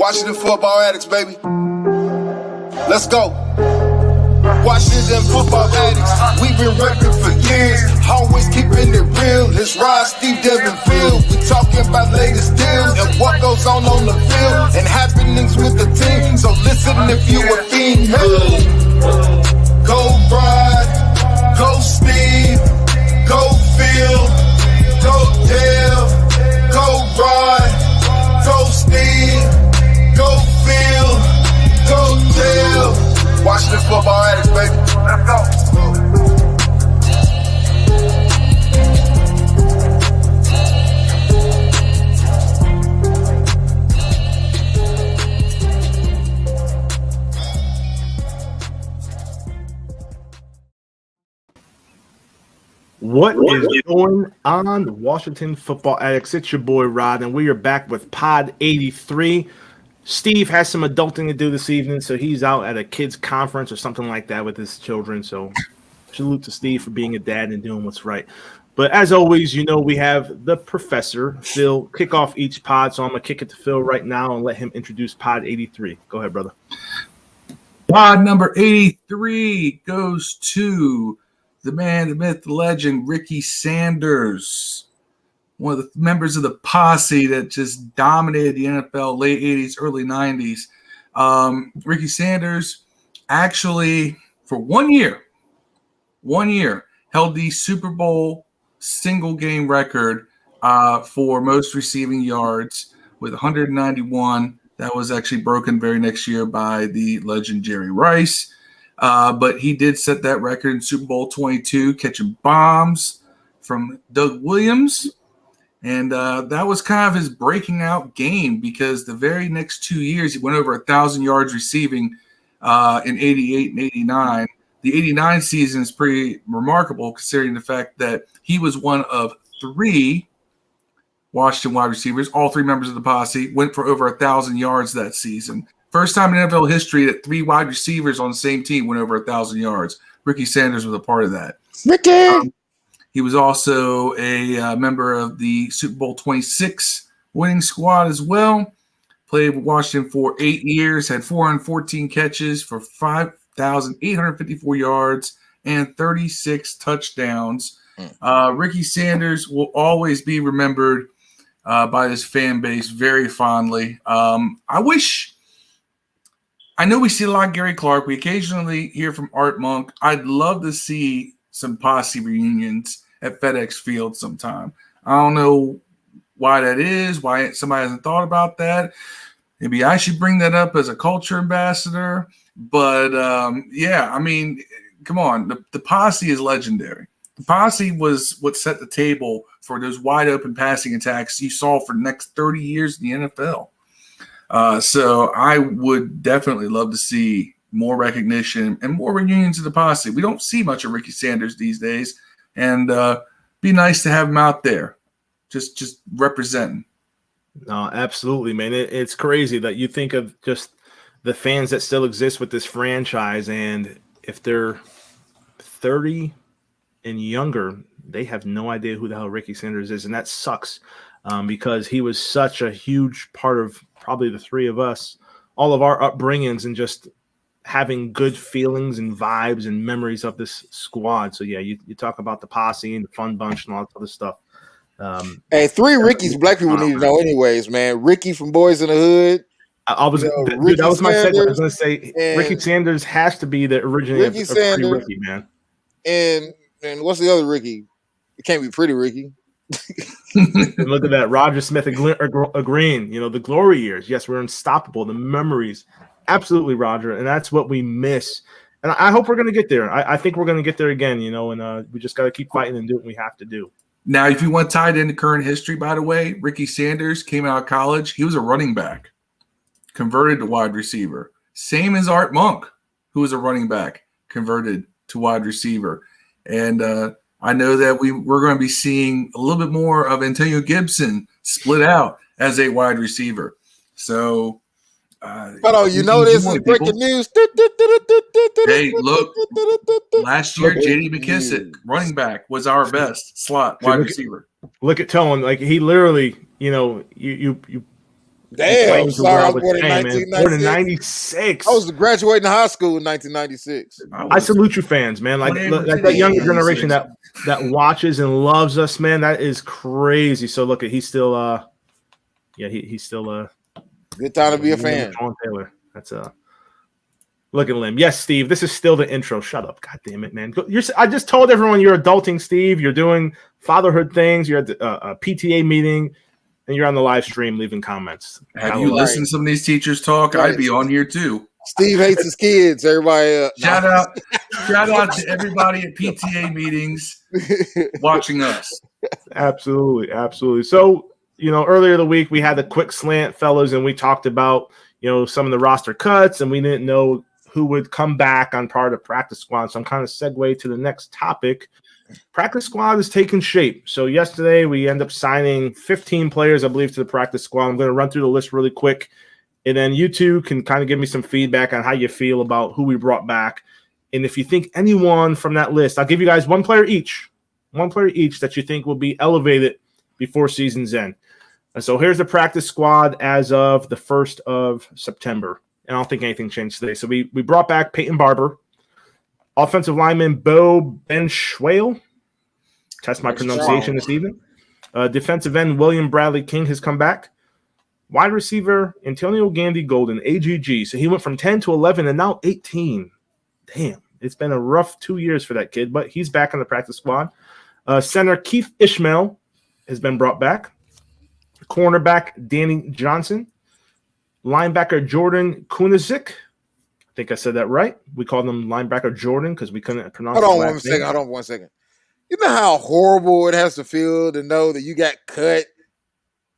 Washington football addicts, baby. Let's go. Washington football addicts, we've been repping for years. Always keeping it real. It's Rod, Steve, Devin, Phil. We talking about latest deals and what goes on the field and happenings with the team. So listen if you a fiend. Go Rod, go Steve, go Phil, go Dev, go Rod, go Steve, go Phil, go Dev. Washington football addicts, baby. Let's go. What is going on, Washington football addicts? It's your boy Rod, and we are back with Pod 83. Steve has some adulting to do this evening, so he's out at a kids' conference or something like that with his children. So salute to Steve for being a dad and doing what's right. But as always, you know, we have the professor, Phil, kick off each pod. So I'm going to kick it to Phil right now and let him introduce Pod 83. Go ahead, brother. Pod number 83 goes to the man, the myth, the legend, Ricky Sanders, one of the members of the posse that just dominated the NFL late 80s, early 90s. Ricky Sanders actually, for 1 year, held the Super Bowl single game record for most receiving yards with 191. That was actually broken very next year by the legend Jerry Rice. But he did set that record in Super Bowl 22, catching bombs from Doug Williams. And that was kind of his breaking out game because the very next 2 years, he went over 1,000 yards receiving in 88 and 89. The 89 season is pretty remarkable considering the fact that he was one of three Washington wide receivers. All three members of the posse went for over 1,000 yards that season. First time in NFL history that three wide receivers on the same team went over 1,000 yards. Ricky Sanders was a part of that. Ricky! He was also a member of the Super Bowl 26 winning squad as well. Played with Washington for 8 years, had 414 catches for 5,854 yards and 36 touchdowns. Ricky Sanders will always be remembered by his fan base very fondly. I know we see a lot of Gary Clark. We occasionally hear from Art Monk. I'd love to see some posse reunions at FedEx Field sometime. I don't know why that is, why somebody hasn't thought about that. Maybe I should bring that up as a culture ambassador. But, yeah, I mean, come on. The posse is legendary. The posse was what set the table for those wide-open passing attacks you saw for the next 30 years in the NFL. So I would definitely love to see more recognition and more reunions of the posse. We don't see much of Ricky Sanders these days, and be nice to have him out there, just representing. No, absolutely, man. It's crazy that you think of just the fans that still exist with this franchise, and if they're 30 and younger, they have no idea who the hell Ricky Sanders is, and that sucks. Because he was such a huge part of probably the three of us, all of our upbringings and just having good feelings and vibes and memories of this squad. So, yeah, you talk about the posse and the fun bunch and all that other stuff. Hey, three Rickies black people need to know anyways, man. Ricky from Boys in the Hood. Dude, that was my segue. I was going to say Ricky Sanders has to be the originator of Pretty Ricky, man. And what's the other Ricky? It can't be Pretty Ricky. Look at that, Roger Smith agreeing. You know, the glory years. Yes, we're unstoppable. The memories, absolutely, Roger, and that's what we miss. And I hope we're going to get there. I think we're going to get there again. You know, and we just got to keep fighting and do what we have to do. Now, if you want tied into current history, by the way, Ricky Sanders came out of college. He was a running back, converted to wide receiver. Same as Art Monk, who was a running back, converted to wide receiver, and I know that we're going to be seeing a little bit more of Antonio Gibson split out as a wide receiver. So, you know this is breaking news. Hey, look, last year J.D. McKissick, running back, was our best slot wide receiver. Look at Tone, like he literally, you know, you Damn, claims the sorry, I world was with born in fame, man. Born in 1996. 96. I was graduating high school in 1996. I salute you fans, man. Like that younger generation that watches and loves us, man. That is crazy. So look, he's still he's still good time to be a fan. Sean Taylor. That's look at Lim. Yes, Steve. This is still the intro. Shut up. God damn it, man. I just told everyone you're adulting, Steve. You're doing fatherhood things. You're at a PTA meeting, and you're on the live stream leaving comments. Have you listened to some of these teachers talk? Right. I'd be on here too. Steve hates his kids. Everybody, shout out to everybody at PTA meetings watching us. Absolutely. So, earlier the week we had the quick slant, fellas, and we talked about some of the roster cuts, and we didn't know who would come back on part of practice squad. So I'm kind of segue to the next topic. Practice squad is taking shape. So yesterday we end up signing 15 players, I believe, to the practice squad. I'm going to run through the list really quick, and then you two can kind of give me some feedback on how you feel about who we brought back. And if you think anyone from that list, I'll give you guys one player each that you think will be elevated before season's end. And so here's the practice squad as of the 1st of September. And I don't think anything changed today. So we brought back Peyton Barber, offensive lineman Bo Benchwale. Test my pronunciation this evening. Defensive end William Bradley King has come back. Wide receiver Antonio Gandy Golden, AGG. So he went from 10 to 11 and now 18. Damn, it's been a rough 2 years for that kid, but he's back on the practice squad. Center Keith Ishmael has been brought back. Cornerback Danny Johnson. Linebacker Jordan Kunizik. I think I said that right. We called him linebacker Jordan because we couldn't pronounce it. Hold on one second. You know how horrible it has to feel to know that you got cut?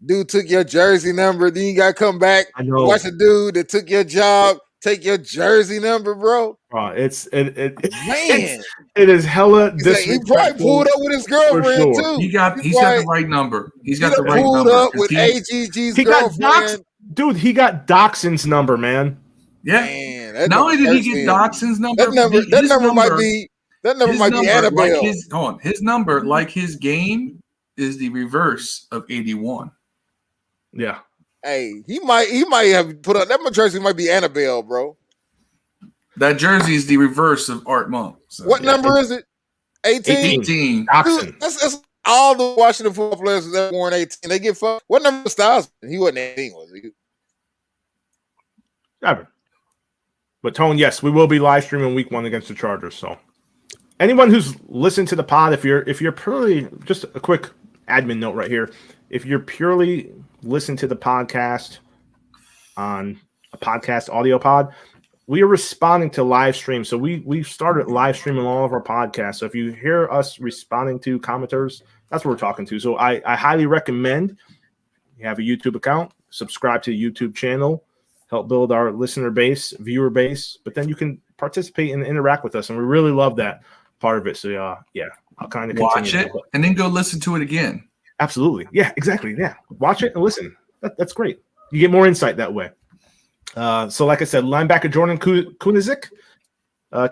Dude took your jersey number, then you got to come back and watch the dude that took your job take your jersey number, bro. It is hella disrespectful. He probably pulled up with his girlfriend too. He's got the right number. He's got the right number. Pulled up with AGG's girlfriend. Dude, he got Doxson's number, man. Yeah. Man, not only did he get Doxson's number, that number might be Annabelle. His number, like his game, is the reverse of 81. Yeah. Hey, he might have put up that jersey. Might be Annabelle, bro. That jersey is the reverse of Art Monk. So, what number is it? 18. Dude, that's all the Washington football players that worn 18. They get fucked. What number was Styles? He wasn't 18, was he? Never. But Tone, yes, we will be live streaming week 1 against the Chargers. So anyone who's listened to the pod, if you're purely, just a quick admin note right here, if you're purely listening to the podcast on a podcast audio pod, we are responding to live stream. So we've started live streaming all of our podcasts. So if you hear us responding to commenters, that's what we're talking to. So I highly recommend you have a YouTube account, subscribe to the YouTube channel, help build our listener base, viewer base, but then you can participate and interact with us. And we really love that part of it. So I'll kind of watch it and then go listen to it again. Absolutely. Yeah, exactly. Yeah. Watch it and listen. That's great. You get more insight that way. So like I said, linebacker Jordan Kunizik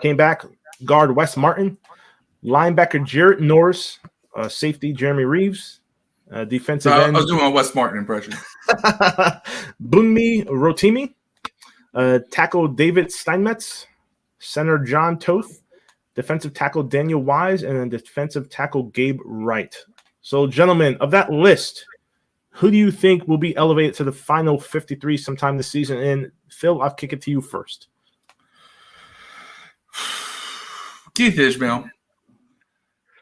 came back. Guard Wes Martin. Linebacker Jarrett Norris. Safety Jeremy Reeves. Defensive end. I was doing a Wes Martin impression. Bunmi Rotimi. Tackle David Steinmetz. Center John Toth. Defensive tackle Daniel Wise. And then defensive tackle Gabe Wright. So, gentlemen, of that list, who do you think will be elevated to the final 53 sometime this season? And Phil, I'll kick it to you first. Keith Ishmael.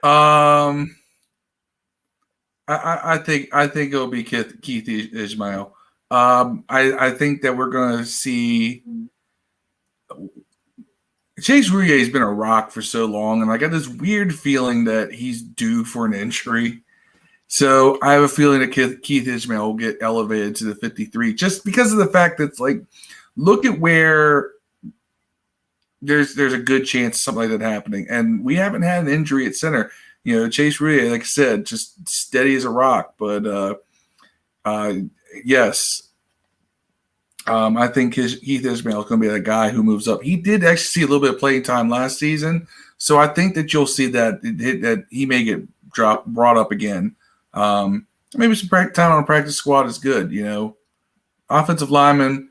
I think it'll be Keith Ishmael. I think that we're going to see Chase Rouillet has been a rock for so long, and I got this weird feeling that he's due for an injury. So I have a feeling that Keith Ishmael will get elevated to the 53 just because of the fact that, look at where there's a good chance of something like that happening. And we haven't had an injury at center. Chase Rouillet, like I said, just steady as a rock. But, yes, I think Keith Ishmael is going to be that guy who moves up. He did actually see a little bit of playing time last season. So I think that you'll see that he may get brought up again. Maybe some time on a practice squad is good, offensive linemen,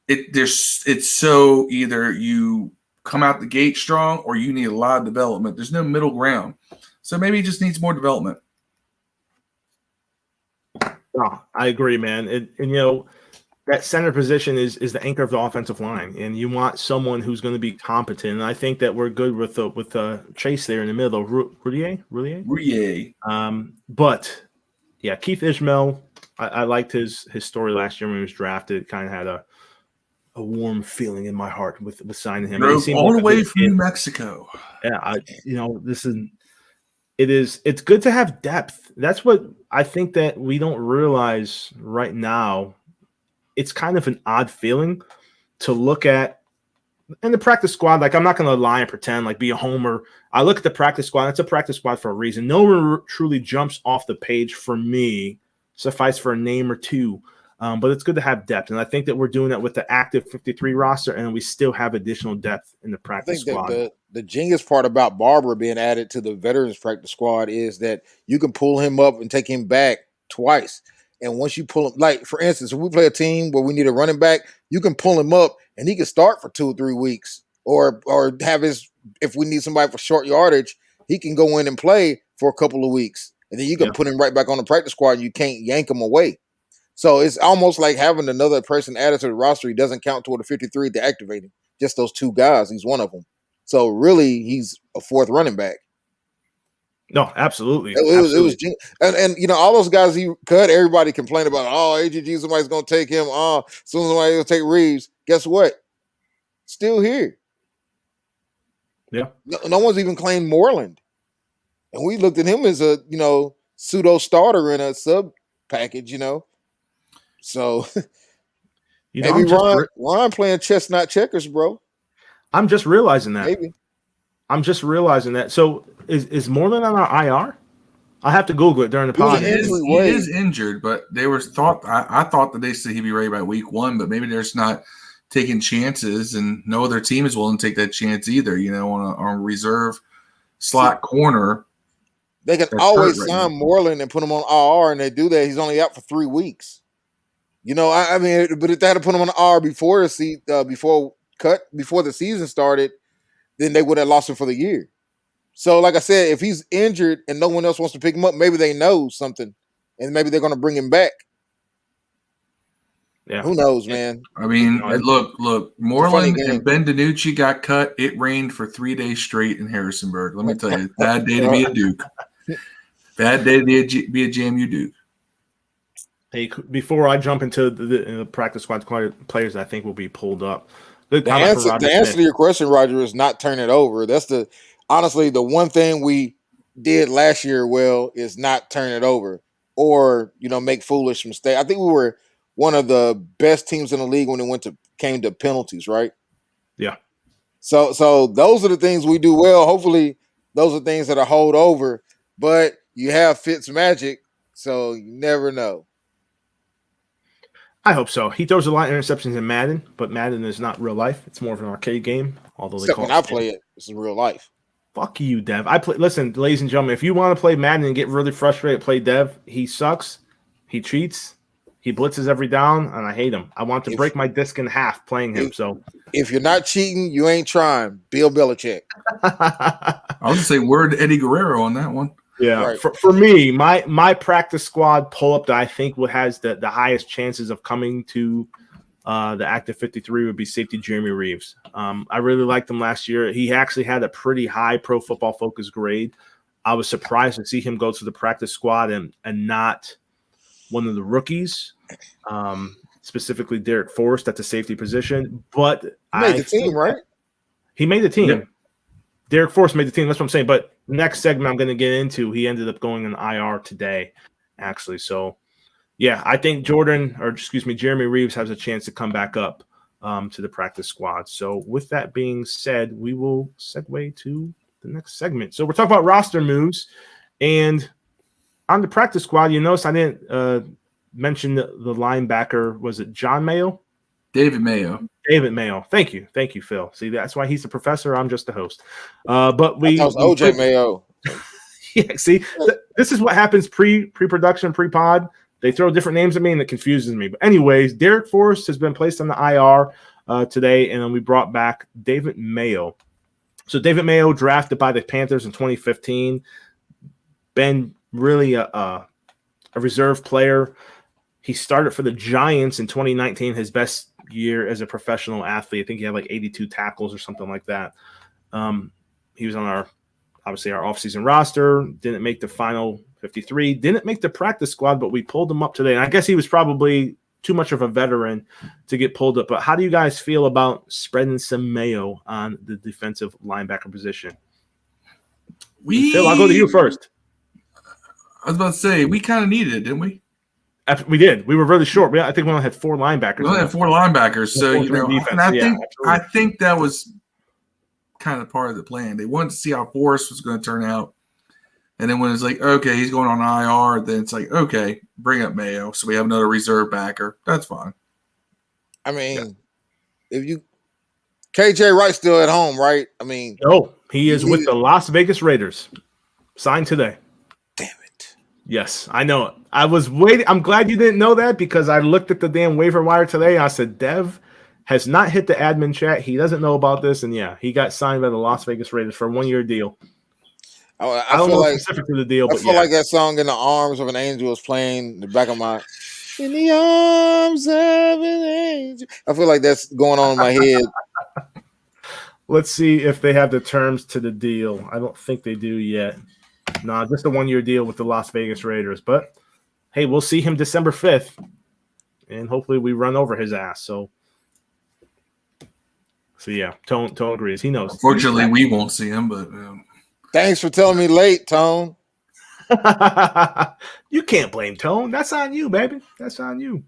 it's so either you come out the gate strong or you need a lot of development. There's no middle ground. So maybe he just needs more development. No, I agree, man. And that center position is the anchor of the offensive line, and you want someone who's going to be competent. And I think that we're good with Chase there in the middle, Roulier. But yeah, Keith Ishmael, I liked his story last year when he was drafted. Kind of had a warm feeling in my heart with signing him. Drove all the way from New Mexico. Yeah, it's good to have depth. That's what I think that we don't realize right now. It's kind of an odd feeling to look at in the practice squad. Like, I'm not going to lie and pretend like be a homer. I look at the practice squad. It's a practice squad for a reason. No one truly jumps off the page for me, suffice for a name or two. But it's good to have depth. And I think that we're doing that with the active 53 roster, and we still have additional depth in the practice squad. The genius part about Barber being added to the veterans practice squad is that you can pull him up and take him back twice. And once you pull him, like, for instance, if we play a team where we need a running back, you can pull him up and he can start for 2 or 3 weeks, or have if we need somebody for short yardage, he can go in and play for a couple of weeks. And then you can put him right back on the practice squad and you can't yank him away. So it's almost like having another person added to the roster. He doesn't count toward the 53 to activate him. Just those 2 guys. He's one of them. So really, he's a 4th running back. No, absolutely. It was and all those guys he cut, everybody complained about, AGG, somebody's going to take him. Soon somebody's going to take Reeves. Guess what? Still here. Yeah. No one's even claimed Moreland. And we looked at him as a, pseudo starter in a sub package, So maybe Ron playing chestnut checkers, bro. I'm just realizing that. Maybe. I'm just realizing that. So is Moreland on our IR? I have to Google it during the podcast. He is injured, but they were I thought that they said he'd be ready by week 1, but maybe they're just not taking chances, and no other team is willing to take that chance either. On a reserve slot corner. They can always sign Moreland and put him on IR, and they do that. He's only out for 3 weeks. I mean, but if they had to put him on IR before the season started, then they would have lost him for the year. So, like I said, if he's injured and no one else wants to pick him up, maybe they know something, and maybe they're going to bring him back. Yeah, who knows, man? I mean, look. Moreland and Ben DiNucci got cut. It rained for 3 days straight in Harrisonburg. Let me tell you, bad day to be a Duke. Bad day to be a JMU Duke. Hey, before I jump into the practice squad players, I think will be pulled up. The answer to your question, Roger, is not turn it over. That's honestly the one thing we did last year well is not turn it over or make foolish mistakes. I think we were one of the best teams in the league when it came to penalties, right? Yeah. So those are the things we do well. Hopefully, those are things that are hold over. But you have Fitz magic, so you never know. I hope so. He throws a lot of interceptions in Madden, but Madden is not real life. It's more of an arcade game. Although Except when I play it, it's real life. Fuck you, Dev. Listen, ladies and gentlemen, if you want to play Madden and get really frustrated, play Dev. He sucks. He cheats. He blitzes every down, and I hate him. I want to break my disc in half playing him. So if you're not cheating, you ain't trying. Bill Belichick. I was going to say word to Eddie Guerrero on that one. Yeah, right. For me, my practice squad pull-up that I think has the highest chances of coming to the active 53 would be safety Jeremy Reeves. I really liked him last year. He actually had a pretty high Pro Football Focus grade. I was surprised to see him go to the practice squad and not one of the rookies, specifically Derek Forrest at the safety position. But he made the team, right? He made the team. Yeah. Derek Forrest made the team. That's what I'm saying. But next segment I'm going to get into, he ended up going in IR today, actually. So, yeah, I think Jeremy Reeves has a chance to come back up to the practice squad. So, with that being said, we will segue to the next segment. So, we're talking about roster moves. And on the practice squad, you notice I didn't mention the linebacker. Was it John Mayo? David Mayo. Thank you, Phil. See, that's why he's the professor. I'm just the host. But we that was OJ Mayo. Yeah. See, this is what happens pre-production, pre-pod. They throw different names at me, and it confuses me. But anyways, Derek Forrest has been placed on the IR today, and then we brought back David Mayo. So David Mayo, drafted by the Panthers in 2015, been really a reserve player. He started for the Giants in 2019, his best year as a professional athlete. I think he had like 82 tackles or something like that. He was on our offseason roster, didn't make the final 53, didn't make the practice squad, but we pulled him up today. And I guess he was probably too much of a veteran to get pulled up. But how do you guys feel about spreading some mayo on the defensive linebacker position? Phil, I'll go to you first. I was about to say, we kind of needed it, didn't we? We did. We were really short. I think we only had 4 linebackers. We only had 4 linebackers. So, I think that was kind of part of the plan. They wanted to see how Forrest was going to turn out. And then when it's like, okay, he's going on IR, then it's like, okay, bring up Mayo. So we have another reserve backer. That's fine. I mean, if KJ Wright's still at home, right? I mean, no, he is with the Las Vegas Raiders. Signed today. Damn it. Yes, I know it. I was waiting. I'm glad you didn't know that because I looked at the damn waiver wire today. And I said, Dev has not hit the admin chat. He doesn't know about this. And yeah, he got signed by the Las Vegas Raiders for a 1-year deal. I don't know like, specific to the deal, I feel like that song "In the Arms of an Angel" is playing in the back of my. In the arms of an angel. I feel like that's going on in my head. Let's see if they have the terms to the deal. I don't think they do yet. No, just a 1-year deal with the Las Vegas Raiders. But hey, we'll see him December 5th, and hopefully we run over his ass. So yeah, Tone agrees. He knows. Unfortunately, we won't see him, but. Thanks for telling me late, Tone. You can't blame Tone. That's on you, baby. That's on you.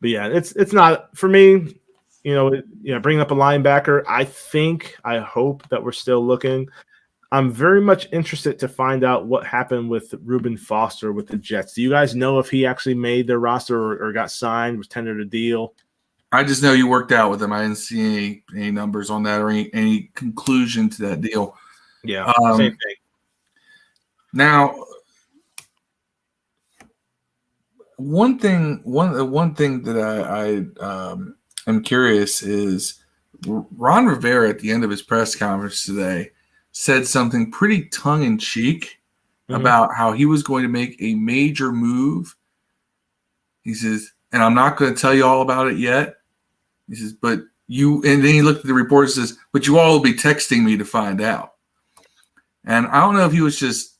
But yeah, it's not for me. Bringing up a linebacker. I hope that we're still looking. I'm very much interested to find out what happened with Reuben Foster with the Jets. Do you guys know if he actually made their roster or got signed, was tendered a deal? I just know you worked out with him. I didn't see any numbers on that or any conclusion to that deal. Yeah, same thing. Now, one thing that I am curious is Ron Rivera at the end of his press conference today said something pretty tongue-in-cheek about how he was going to make a major move. He says, and I'm not going to tell you all about it yet. He says, but you, and then he looked at the report and says, but you all will be texting me to find out. And I don't know if he was just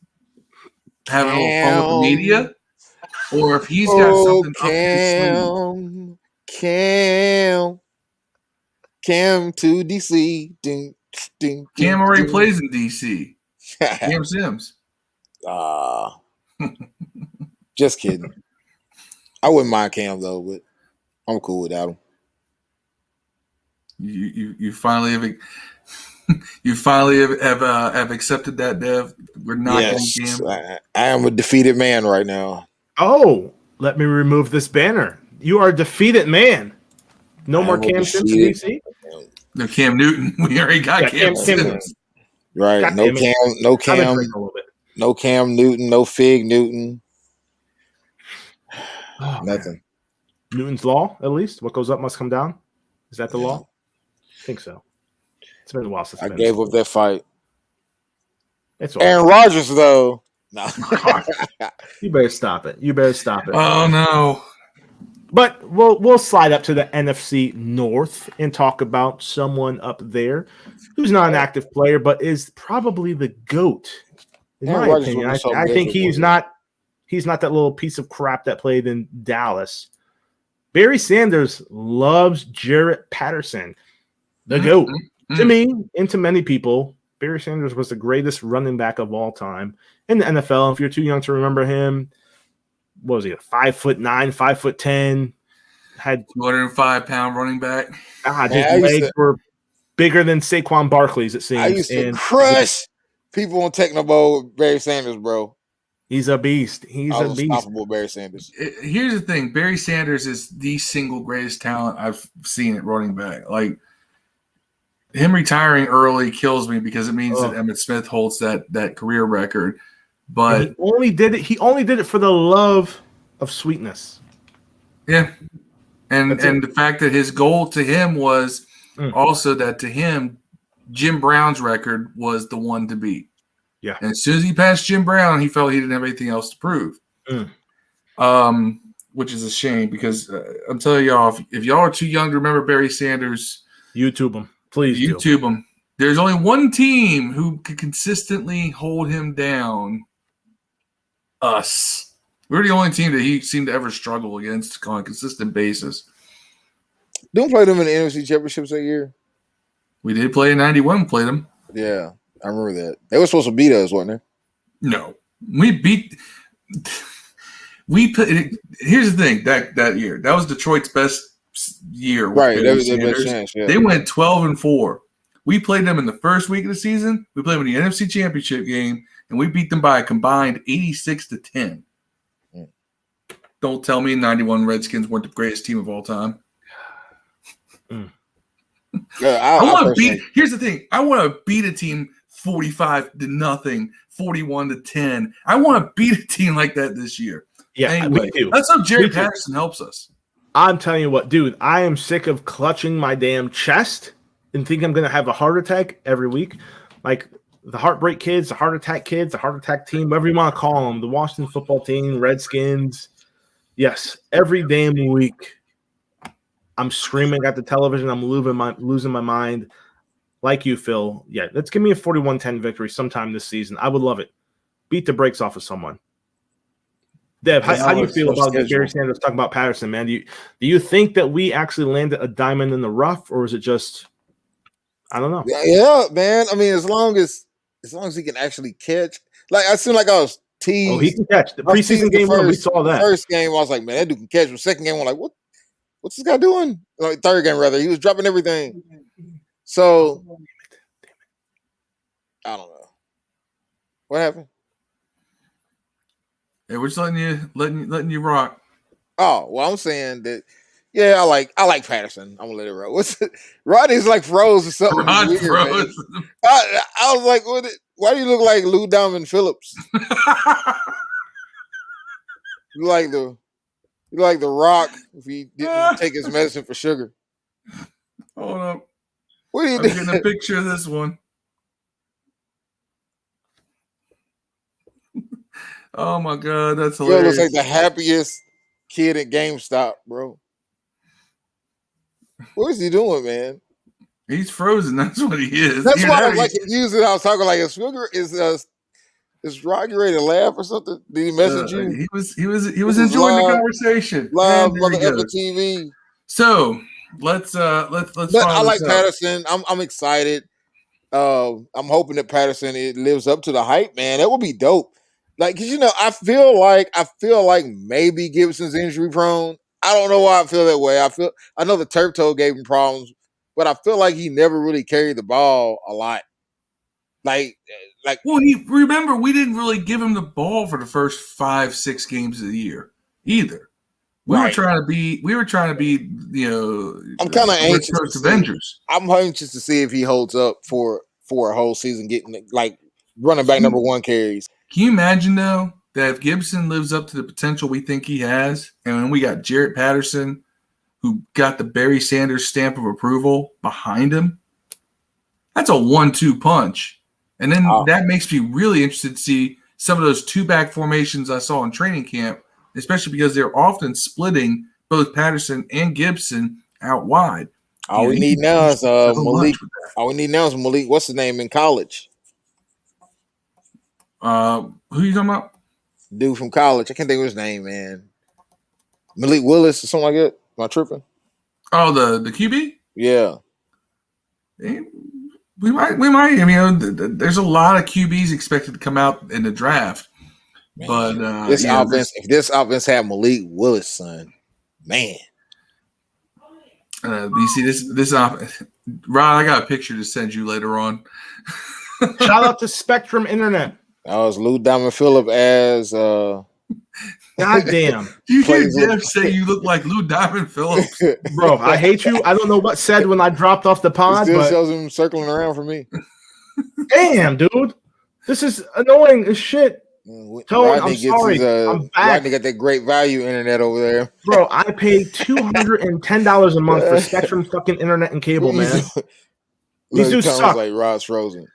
having a little fun with the media or if he's got something up his sleeve. Cam to DC. Cam already plays in DC. Cam Sims. Just kidding. I wouldn't mind Cam though, but I'm cool without him. You finally have accepted that, Dev. We're not getting Cam. I am a defeated man right now. Oh, let me remove this banner. You are a defeated man. No more Cam Sims in DC? No Cam Newton. We already got Cam Sims. Right. No Cam Newton, no Fig Newton. Oh, nothing. Man. Newton's law, at least. What goes up must come down. Is that the law? I think so. It's been a while since I gave up that fight. It's Aaron Rodgers, though. No. You better stop it. Oh no. But we'll slide up to the NFC North and talk about someone up there who's not an active player, but is probably the GOAT. In my opinion, I think he's not that little piece of crap that played in Dallas. Barry Sanders loves Jarrett Patterson, the GOAT. To me and to many people, Barry Sanders was the greatest running back of all time in the NFL. If you're too young to remember him, what was he, 5'9", 5'10", had 205-pound running back. His legs were bigger than Saquon Barkley's, it seems. I used to crush people on Technobowl Barry Sanders, bro. He's a beast. He's a beast. Unstoppable Barry Sanders. Here's the thing. Barry Sanders is the single greatest talent I've seen at running back. Like, him retiring early kills me because it means that Emmitt Smith holds that career record. But he only did it for the love of sweetness. Yeah. And the fact that his goal to him was also that to him, Jim Brown's record was the one to beat. Yeah. And as soon as he passed Jim Brown, he felt he didn't have anything else to prove. Which is a shame because I'm telling y'all, if y'all are too young to remember Barry Sanders, YouTube him. Please YouTube him. There's only one team who could consistently hold him down. Us. We're the only team that he seemed to ever struggle against on a consistent basis. Didn't play them in the NFC Championships that year. We did play in 91. Played them. Yeah, I remember that. They were supposed to beat us, wasn't they? No, we beat. We put. Here's the thing that year that was Detroit's best year. Right, that was their best chance. Yeah. They went 12-4. We played them in the first week of the season. We played them in the NFC Championship game, and we beat them by a combined 86-10. Don't tell me 91 Redskins weren't the greatest team of all time. Yeah, I want to beat. Here's the thing: I want to beat a team 45-0, 41-10. I want to beat a team like that this year. Yeah, anyway, let's hope Jerry Patterson helps us. I'm telling you what, dude. I am sick of clutching my damn chest and think I'm going to have a heart attack every week. Like the Heartbreak Kids, the Heart Attack Kids, the Heart Attack Team, whatever you want to call them, the Washington football team, Redskins. Yes, every damn week I'm screaming at the television. I'm losing my mind. Like you, Phil. Yeah, let's give me a 41-10 victory sometime this season. I would love it. Beat the brakes off of someone. Dev, how do you feel about Barry Sanders talking about Patterson, man? Do you think that we actually landed a diamond in the rough, or is it just I don't know? Yeah, man. I mean, as long as he can actually catch, like I seem like I was teased. Oh, he can catch. The preseason game we saw that. First game, I was like, man, that dude can catch. The second game, I'm like, what's this guy doing? Like third game, rather, he was dropping everything. So I don't know what happened. Hey, we're just letting you rock. Oh, well, I'm saying that. Yeah, I like Patterson. I'm gonna let it roll. Rodney's like froze or something. Rod weird, froze. I was like, why do you look like Lou Diamond Phillips? You like the Rock if he didn't take his medicine for sugar. Hold up. What are you I'm getting a picture of this one. Oh my God, that's hilarious. Looks like the happiest kid at GameStop, bro. What is he doing, man? He's frozen. That's what he is. That's why I was like confused. I was talking like, is Rocky ready to laugh or something? Did he message you? He was enjoying the conversation. Live on the Apple TV. So let's. But I like Patterson. I'm excited. I'm hoping that Patterson lives up to the hype, man. That would be dope. Like, cause I feel like maybe Gibson's injury prone. I don't know why I feel that way. I know the turf toe gave him problems, but I feel like he never really carried the ball a lot. Like. Well, remember we didn't really give him the ball for the first 5-6 games of the year either. We were trying to be. I'm kind of anxious. Avengers. I'm anxious to see if he holds up for a whole season, getting like running back number one carries. Can you imagine, though, that if Gibson lives up to the potential we think he has, and when we got Jarrett Patterson, who got the Barry Sanders stamp of approval behind him, that's a 1-2 punch. And then that makes me really interested to see some of those two-back formations I saw in training camp, especially because they're often splitting both Patterson and Gibson out wide. All we need now is Malik. All we need now is Malik. What's his name in college? Who are you talking about? Dude from college. I can't think of his name, man. Malik Willis or something like that. Am I tripping? Oh, the QB? Yeah. We might. I mean, there's a lot of QBs expected to come out in the draft. Man, but if this offense had Malik Willis, son, man. You see this offense. Rod, I got a picture to send you later on. Shout out to Spectrum Internet. That was Lou Diamond Phillip as goddamn. You hear Jeff say you look like Lou Diamond Phillips? Bro, I hate you. I don't know what said when I dropped off the pod. It still shows him circling around for me. Damn, dude. This is annoying as shit. Tone, I'm sorry. I'm back. Rodney got that great value internet over there. Bro, I pay $210 a month for Spectrum fucking internet and cable, man. These dudes suck. Like Rod's frozen.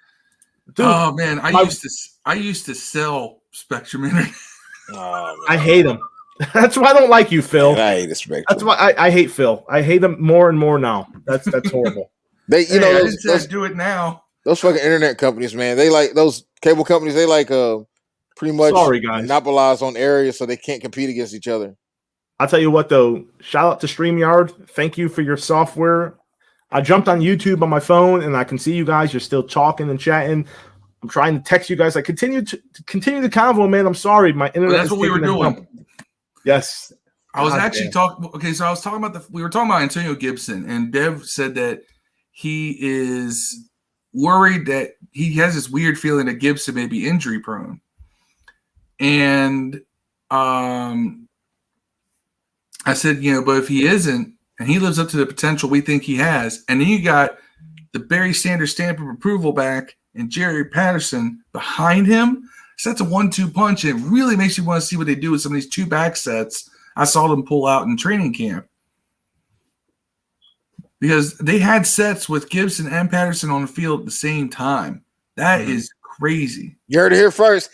Dude, oh man, I used to sell Spectrum internet. Oh, I hate them. That's why I don't like you, Phil. Man, I hate the Spectrum. That's why I hate Phil. I hate them more and more now. That's horrible. I didn't say do it now. Those fucking internet companies, man. They like those cable companies. They like pretty much monopolize on areas so they can't compete against each other. I'll tell you what, though. Shout out to StreamYard. Thank you for your software. I jumped on YouTube on my phone, and I can see you guys. You're still talking and chatting. I'm trying to text you guys. I continue the convo, man. I'm sorry. My internet. That's what we were doing. Yes. I was actually talking. Okay, so I was talking about we were talking about Antonio Gibson, and Dev said that he is worried that he has this weird feeling that Gibson may be injury prone. And I said, but if he isn't, and he lives up to the potential we think he has, and then you got the Barry Sanders stamp of approval back and Jerry Patterson behind him, so that's a 1-2 punch. And it really makes you want to see what they do with some of these 2 back sets I saw them pull out in training camp. Because they had sets with Gibson and Patterson on the field at the same time. That is crazy. You heard it here first.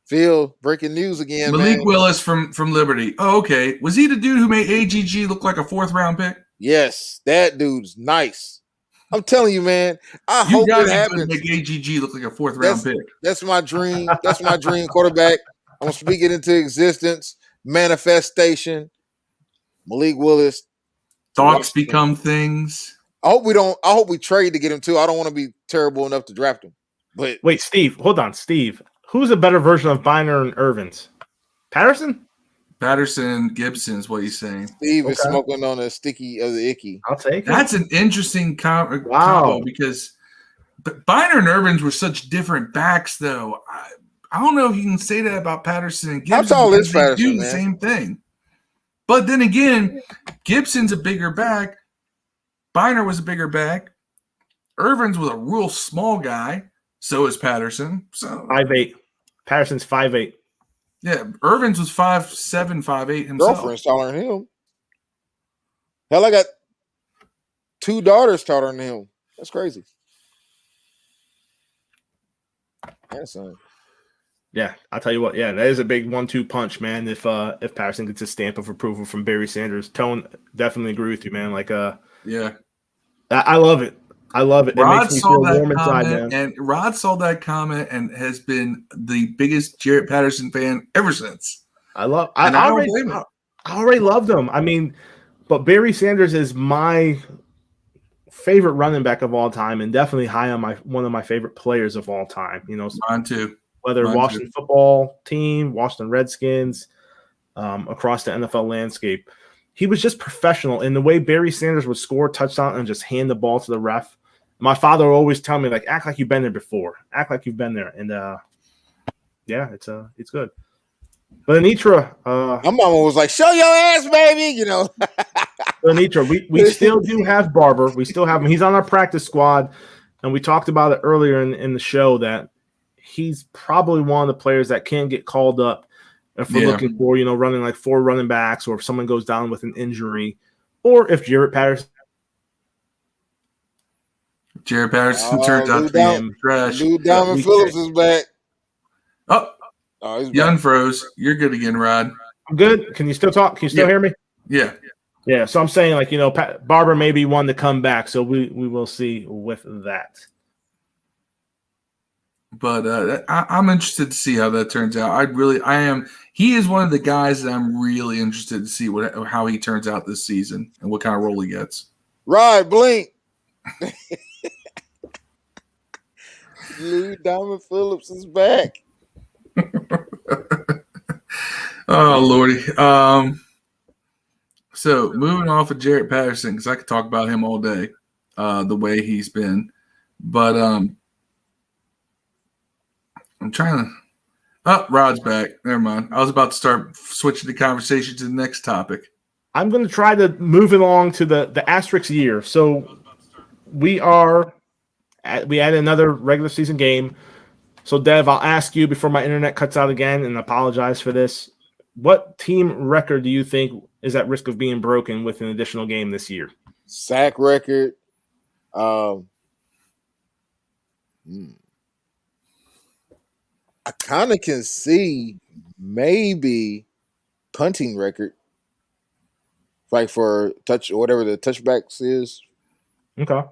Phil, breaking news again. Malik Willis from Liberty. Oh, okay. Was he the dude who made AGG look like a 4th-round pick? Yes, that dude's nice. I'm telling you, man. I hope it happens. Make AGG look like a 4th-round pick. That's my dream. That's my dream quarterback. I'm gonna speak it into existence. Manifestation. Malik Willis. Thoughts become things. I hope we trade to get him too. I don't want to be terrible enough to draft him. But wait, Steve, hold on, Steve. Who's a better version of Biner and Irvins? Patterson, Gibson is what he's saying. Steve is smoking on a sticky of the icky. I'll take it. That's an interesting combo because Biner and Irvins were such different backs, though. I don't know if you can say that about Patterson and Gibson. How tall is Patterson? They do the same thing. But then again, Gibson's a bigger back. Biner was a bigger back. Irvins was a real small guy. So is Patterson. So 5'8". Patterson's 5'8". Yeah, Irvins was 5'7", 5'8" himself. Girlfriend's taller than him. Hell, I got 2 daughters taller than him. That's crazy. That's Yeah, I'll tell you what. Yeah, that is a big 1-2 punch, man. If Patterson gets a stamp of approval from Barry Sanders, Tone, definitely agree with you, man. Like, yeah, I love it. I love it. Rod it makes me feel warm inside, man. And Rod saw that comment and has been the biggest Jarrett Patterson fan ever since. I already loved him. I mean, but Barry Sanders is my favorite running back of all time, and definitely high on one of my favorite players of all time. Mine too. Whether Washington football team, Washington Redskins, across the NFL landscape. He was just professional in the way Barry Sanders would score a touchdown and just hand the ball to the ref. My father would always tell me, like, act like you've been there before. Act like you've been there. And, yeah, it's good. But Anitra. my mama was like, show your ass, baby, Anitra, we still do have Barber. We still have him. He's on our practice squad. And we talked about it earlier in the show that he's probably one of the players that can get called up if we're looking for, running like 4 running backs, or if someone goes down with an injury, or if Jarrett Patterson turns out to be trash. Dude, Diamond Phillips is back. Oh, he's you back. unfroze. You're good again, Rod. I'm good. Can you still talk? Can you still hear me? Yeah. Yeah. So I'm saying, like, Barber may be one to come back. So we will see with that. But I'm interested to see how that turns out. I am. He is one of the guys that I'm really interested to see how he turns out this season and what kind of role he gets. Right, blink. Lou Diamond Phillips is back. Oh Lordy. So moving off of Jarrett Patterson, because I could talk about him all day, the way he's been. But I'm trying to. Oh, Rod's back. Never mind. I was about to start switching the conversation to the next topic. I'm going to try to move it along to the asterisk year. So we are we added another regular season game. So, Dev, I'll ask you before my internet cuts out again, and apologize for this. What team record do you think is at risk of being broken with an additional game this year? Sack record. I kind of can see maybe punting record, like for touch or whatever the touchbacks is. Okay. I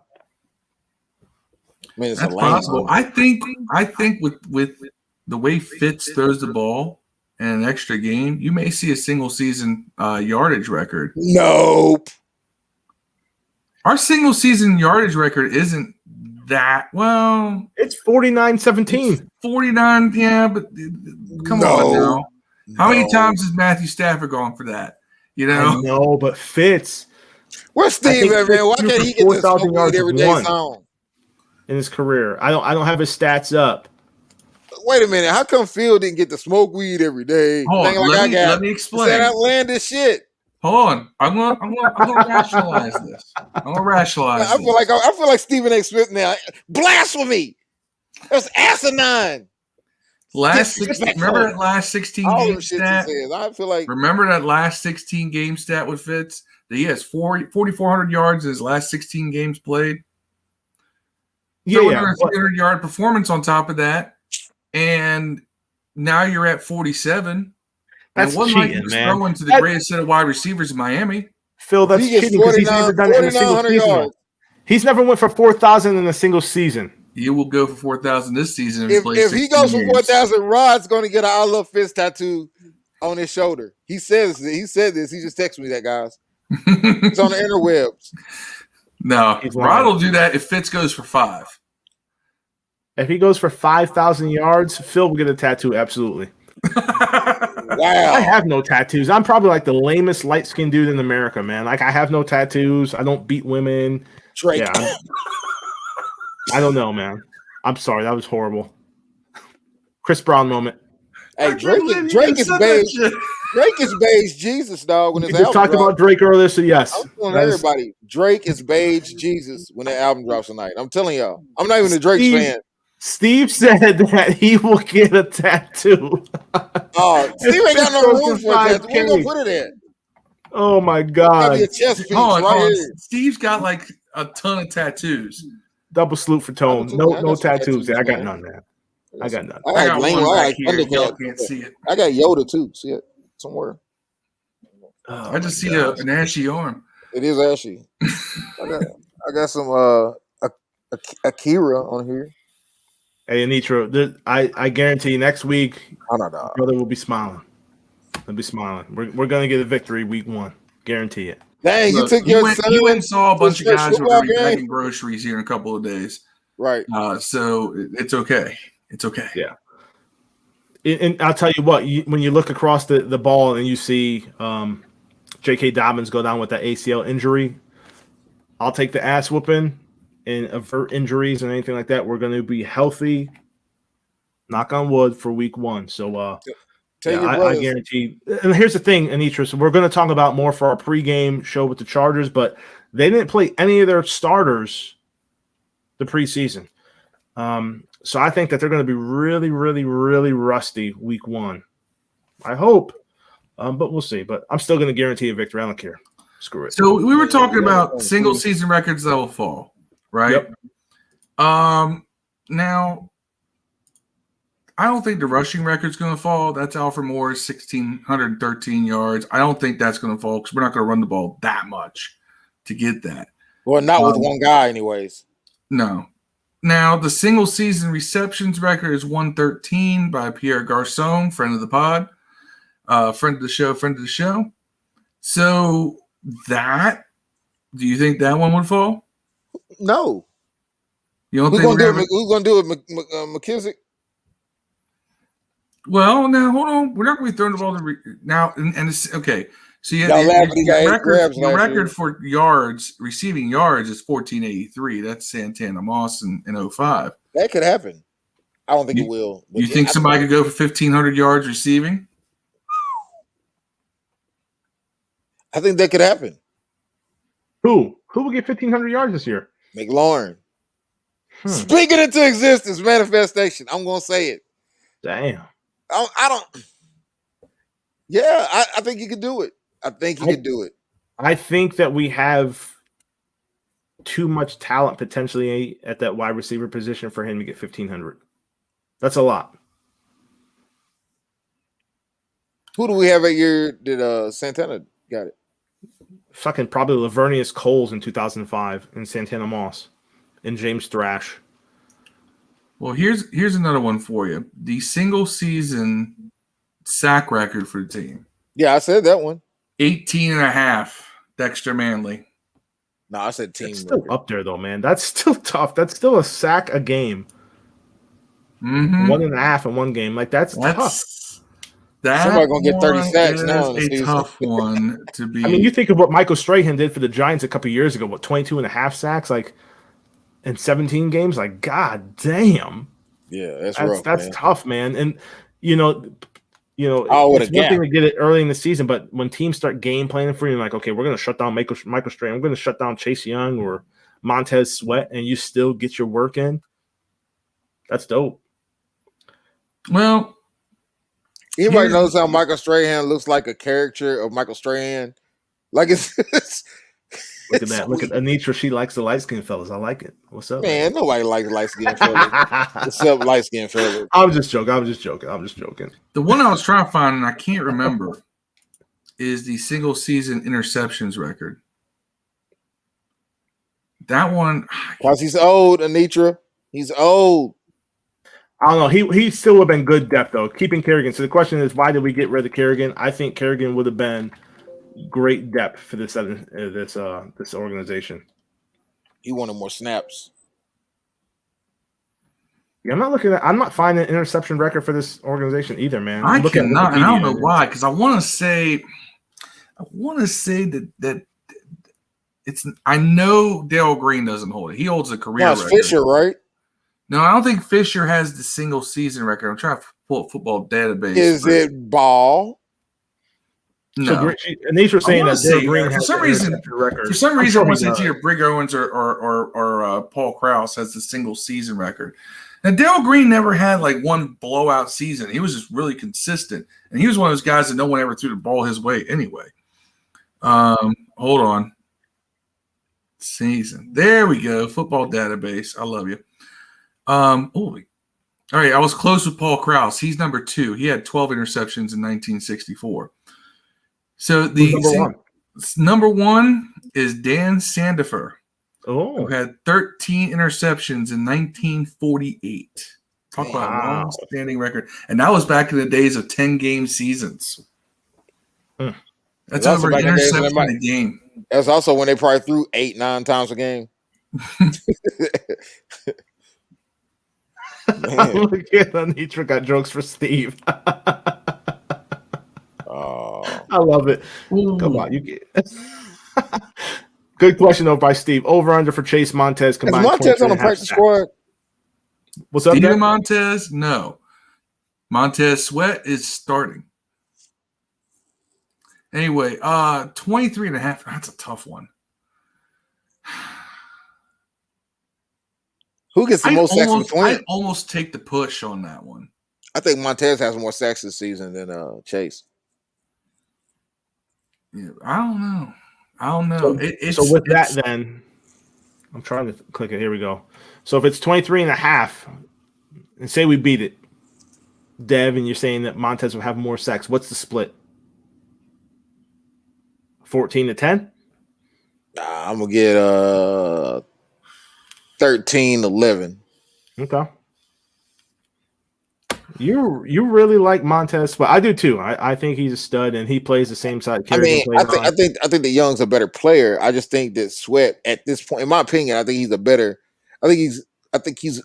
mean, it's That's a lame possible. one. I think with the way Fitz throws the ball and an extra game, you may see a single season yardage record. Nope. Our single season yardage record isn't that well. It's 49-17. 49, yeah, but come on now. How many times has Matthew Stafford gone for that? You know? I know, but Fitz. Where's Steve at, man? Why can't he get the 4,000 yards every day song in his career? I don't have his stats up. Wait a minute. How come Phil didn't get to smoke weed every day? Hold on, let me explain. That outlandish shit. Hold on. I'm gonna rationalize this. I'm gonna rationalize I feel like Stephen A. Smith now. Blasphemy. That's asinine. Remember that last 16 game stat? I feel like remember that last 16 game stat with Fitz? That he has 4,400 yards in his last 16 games played. Yeah, a 300-yard performance on top of that, and now you're at 47. That's and one cheating, like he was man. throwing to the greatest set of wide receivers in Miami. Phil, that's cheating because he's never done it in a single season. He's never went for 4,000 in a single season. He will go for 4,000 this season. If he goes for 4,000, Rod's going to get an I Love Fitz tattoo on his shoulder. He said this. He just texted me that, guys. It's on the interwebs. No, Rod will do that if Fitz goes for 5. If he goes for 5,000 yards, Phil will get a tattoo. Absolutely. Wow. I have no tattoos. I'm probably like the lamest light-skinned dude in America, man. Like, I have no tattoos. I don't beat women. Drake. Yeah, I don't know, man. I'm sorry. That was horrible. Chris Brown moment. Hey, Drake is beige. Drake is beige Jesus, dog. When his we just talked about Drake earlier, so yes. I'm telling everybody, Drake is beige Jesus when that album drops tonight. I'm telling y'all. I'm not even a Drake fan. Steve said that he will get a tattoo. Oh, Steve ain't got no room for a tattoo. Where you gonna put it at? Oh my God. Be a chest piece right here. Steve's got like a ton of tattoos. Double salute for Tone. No tattoos. I got none, man. I got none. I got one back here. Y'all can't see it. I got Yoda too. See it somewhere. Oh, I just see an ashy arm. It is ashy. I got some Akira on here. Hey, Anitra, I guarantee you next week, brother will be smiling. He'll be smiling. We're going to get a victory week 1. Guarantee it. Dang, look, you took your son. You went and saw a bunch of guys who are going to be bagging groceries here in a couple of days. Right. So it's okay. It's okay. Yeah. And I'll tell you what, when you look across the ball and you see J.K. Dobbins go down with that ACL injury, I'll take the ass whooping and avert injuries and anything like that. We're going to be healthy, knock on wood, for week 1. So I guarantee. And here's the thing, Anitra. So we're going to talk about more for our pregame show with the Chargers, but they didn't play any of their starters the preseason. So I think that they're going to be really, really, really rusty week 1. I hope, but we'll see. But I'm still going to guarantee a victory. I don't care. Screw it. So we were talking about single season records that will fall, right? Yep. Now, I don't think the rushing record's going to fall. That's Alfred Morris, 1,613 yards. I don't think that's going to fall because we're not going to run the ball that much to get that. Well, not with one guy, anyways. No. Now, the single season receptions record is 113 by Pierre Garcon, friend of the pod, friend of the show. So do you think that one would fall? No. You don't who's think we're going to do it, McKissick? Well, now, hold on. We're not going to be throwing the ball now. And it's okay. So your record for yards, receiving yards, is 1,483. That's Santana Moss in 05. That could happen. I don't think it will. You think somebody could go for 1,500 yards receiving? I think that could happen. Who will get 1,500 yards this year? McLaurin. Speak it into existence, manifestation. I'm gonna say it. Damn. I don't. Yeah, I think he could do it. I think he could do it. I think that we have too much talent potentially at that wide receiver position for him to get 1,500. That's a lot. Who do we have that year that Santana got it? Fucking probably Lavernius Coles in 2005 and Santana Moss and James Thrash. Well, here's another one for you. The single season sack record for the team. Yeah, I said that one. 18.5, Dexter Manley. No, I said team. It's still up there, though, man. That's still tough. That's still a sack a game. Mm-hmm. 1.5 in one game. Like, that's tough. Somebody's going to get 30 sacks now in the season. A tough one to be. I mean, you think of what Michael Strahan did for the Giants a couple years ago, 22.5 sacks, like, in 17 games? Like, god damn. Yeah, that's rough, That's tough, man. And, it's one thing to get it early in the season, but when teams start game planning for you, like, okay, we're going to shut down Michael Strahan, we're going to shut down Chase Young or Montez Sweat, and you still get your work in, that's dope. Well, anybody knows how Michael Strahan looks like a caricature of Michael Strahan? Like it's look at that. Look at Anitra. She likes the light skinned fellas. I like it. What's up, man? Nobody likes light skinned fellas. Except light skinned fellas. I'm just joking. The one I was trying to find and I can't remember is the single season interceptions record. That one, because he's old, Anitra. He's old. I don't know. He still would have been good depth though, keeping Kerrigan. So the question is, why did we get rid of Kerrigan? I think Kerrigan would have been great depth for this organization. He wanted more snaps. Yeah, I'm not finding an interception record for this organization either, man. I cannot, and I don't know why. Because I want to say that it's. I know Dale Green doesn't hold it. He holds a career record. Fisher, right? No, I don't think Fisher has the single season record. I'm trying to pull up Football Database. Is it Ball? No. So Anitra saying that Dale Green has for some reason, I want to say either Brig Owens or Paul Krause has the single season record. Now, Dale Green never had like one blowout season. He was just really consistent, and he was one of those guys that no one ever threw the ball his way anyway. Hold on. Season. There we go. Football Database. I love you. All right. I was close with Paul Krause. He's number 2. He had 12 interceptions in 1964. So number one is Dan Sandifer, who had 13 interceptions in 1948. Talk about a long-standing record. And that was back in the days of 10-game seasons. That's over an interception a game. That's also when they probably threw 8-9 times a game. Look at Anitra got jokes for Steve. I love it. Ooh. Come on, you get good question though by Steve. Over under for Chase Montez combined. Is Montez on the practice squad? What's up, Steven Montez? No. Montez Sweat is starting. Anyway, 23.5. That's a tough one. Who gets the most sacks between? I almost take the push on that one. I think Montez has more sacks this season than Chase. Yeah, I don't know. So with that, then I'm trying to click it. Here we go. So if it's 23.5, and say we beat it, Dev, and you're saying that Montez will have more sacks, what's the split? 14-10? I'm gonna get 13-11. Okay. You really like Montez, but I do too. I think he's a stud, and he plays the same side. I think the Young's a better player. I just think that Sweat at this point, in my opinion, I think he's a better. I think he's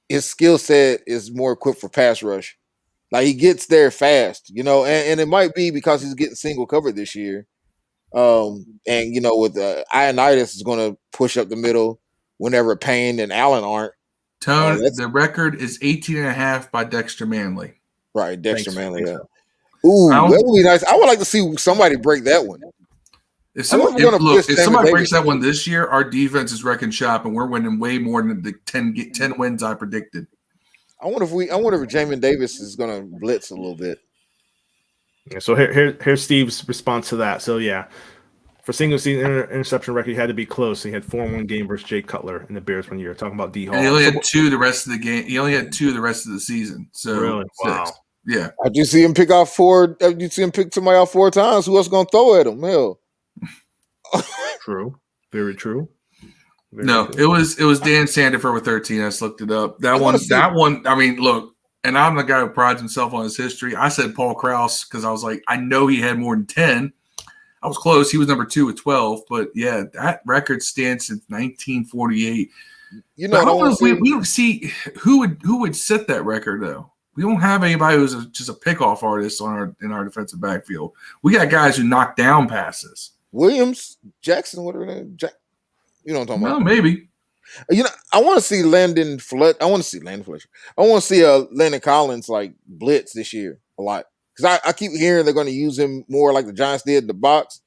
his skill set is more equipped for pass rush. Like he gets there fast, and it might be because he's getting single covered this year. And with Ioannidis is going to push up the middle whenever Payne and Allen aren't. Tone, the record is 18.5 by Dexter Manley. Right, Dexter Manley. Yeah. Ooh, that would be nice. I would like to see somebody break that one. If somebody breaks that one this year, our defense is wrecking shop, and we're winning way more than the 10 wins I predicted. I wonder if Jamin Davis is going to blitz a little bit. Yeah, so here's Steve's response to that. So yeah, for single season interception record, he had to be close. He had 4-1 game versus Jay Cutler in the Bears one year. Talking about D Hall. And he only had 2 the rest of the game. He only had 2 the rest of the season. So really, wow. Yeah. I just see him pick off 4. You see him pick somebody off 4 times. Who else going to throw at him? Hell. True. Very true. True. It was Dan Sandifer with 13. I just looked it up. That one. I mean, look, and I'm the guy who prides himself on his history. I said Paul Krause because I was like, I know he had more than 10. I was close. He was number 2 with 12. But yeah, that record stands since 1948. You know, we don't see who would set that record though. We don't have anybody who's just a pickoff artist in our defensive backfield. We got guys who knock down passes. Williams, Jackson, whatever name. You know what I'm talking about? Maybe. You know, I want to see Landon Fletcher. I want to see Landon Collins like blitz this year a lot because I keep hearing they're going to use him more like the Giants did the box.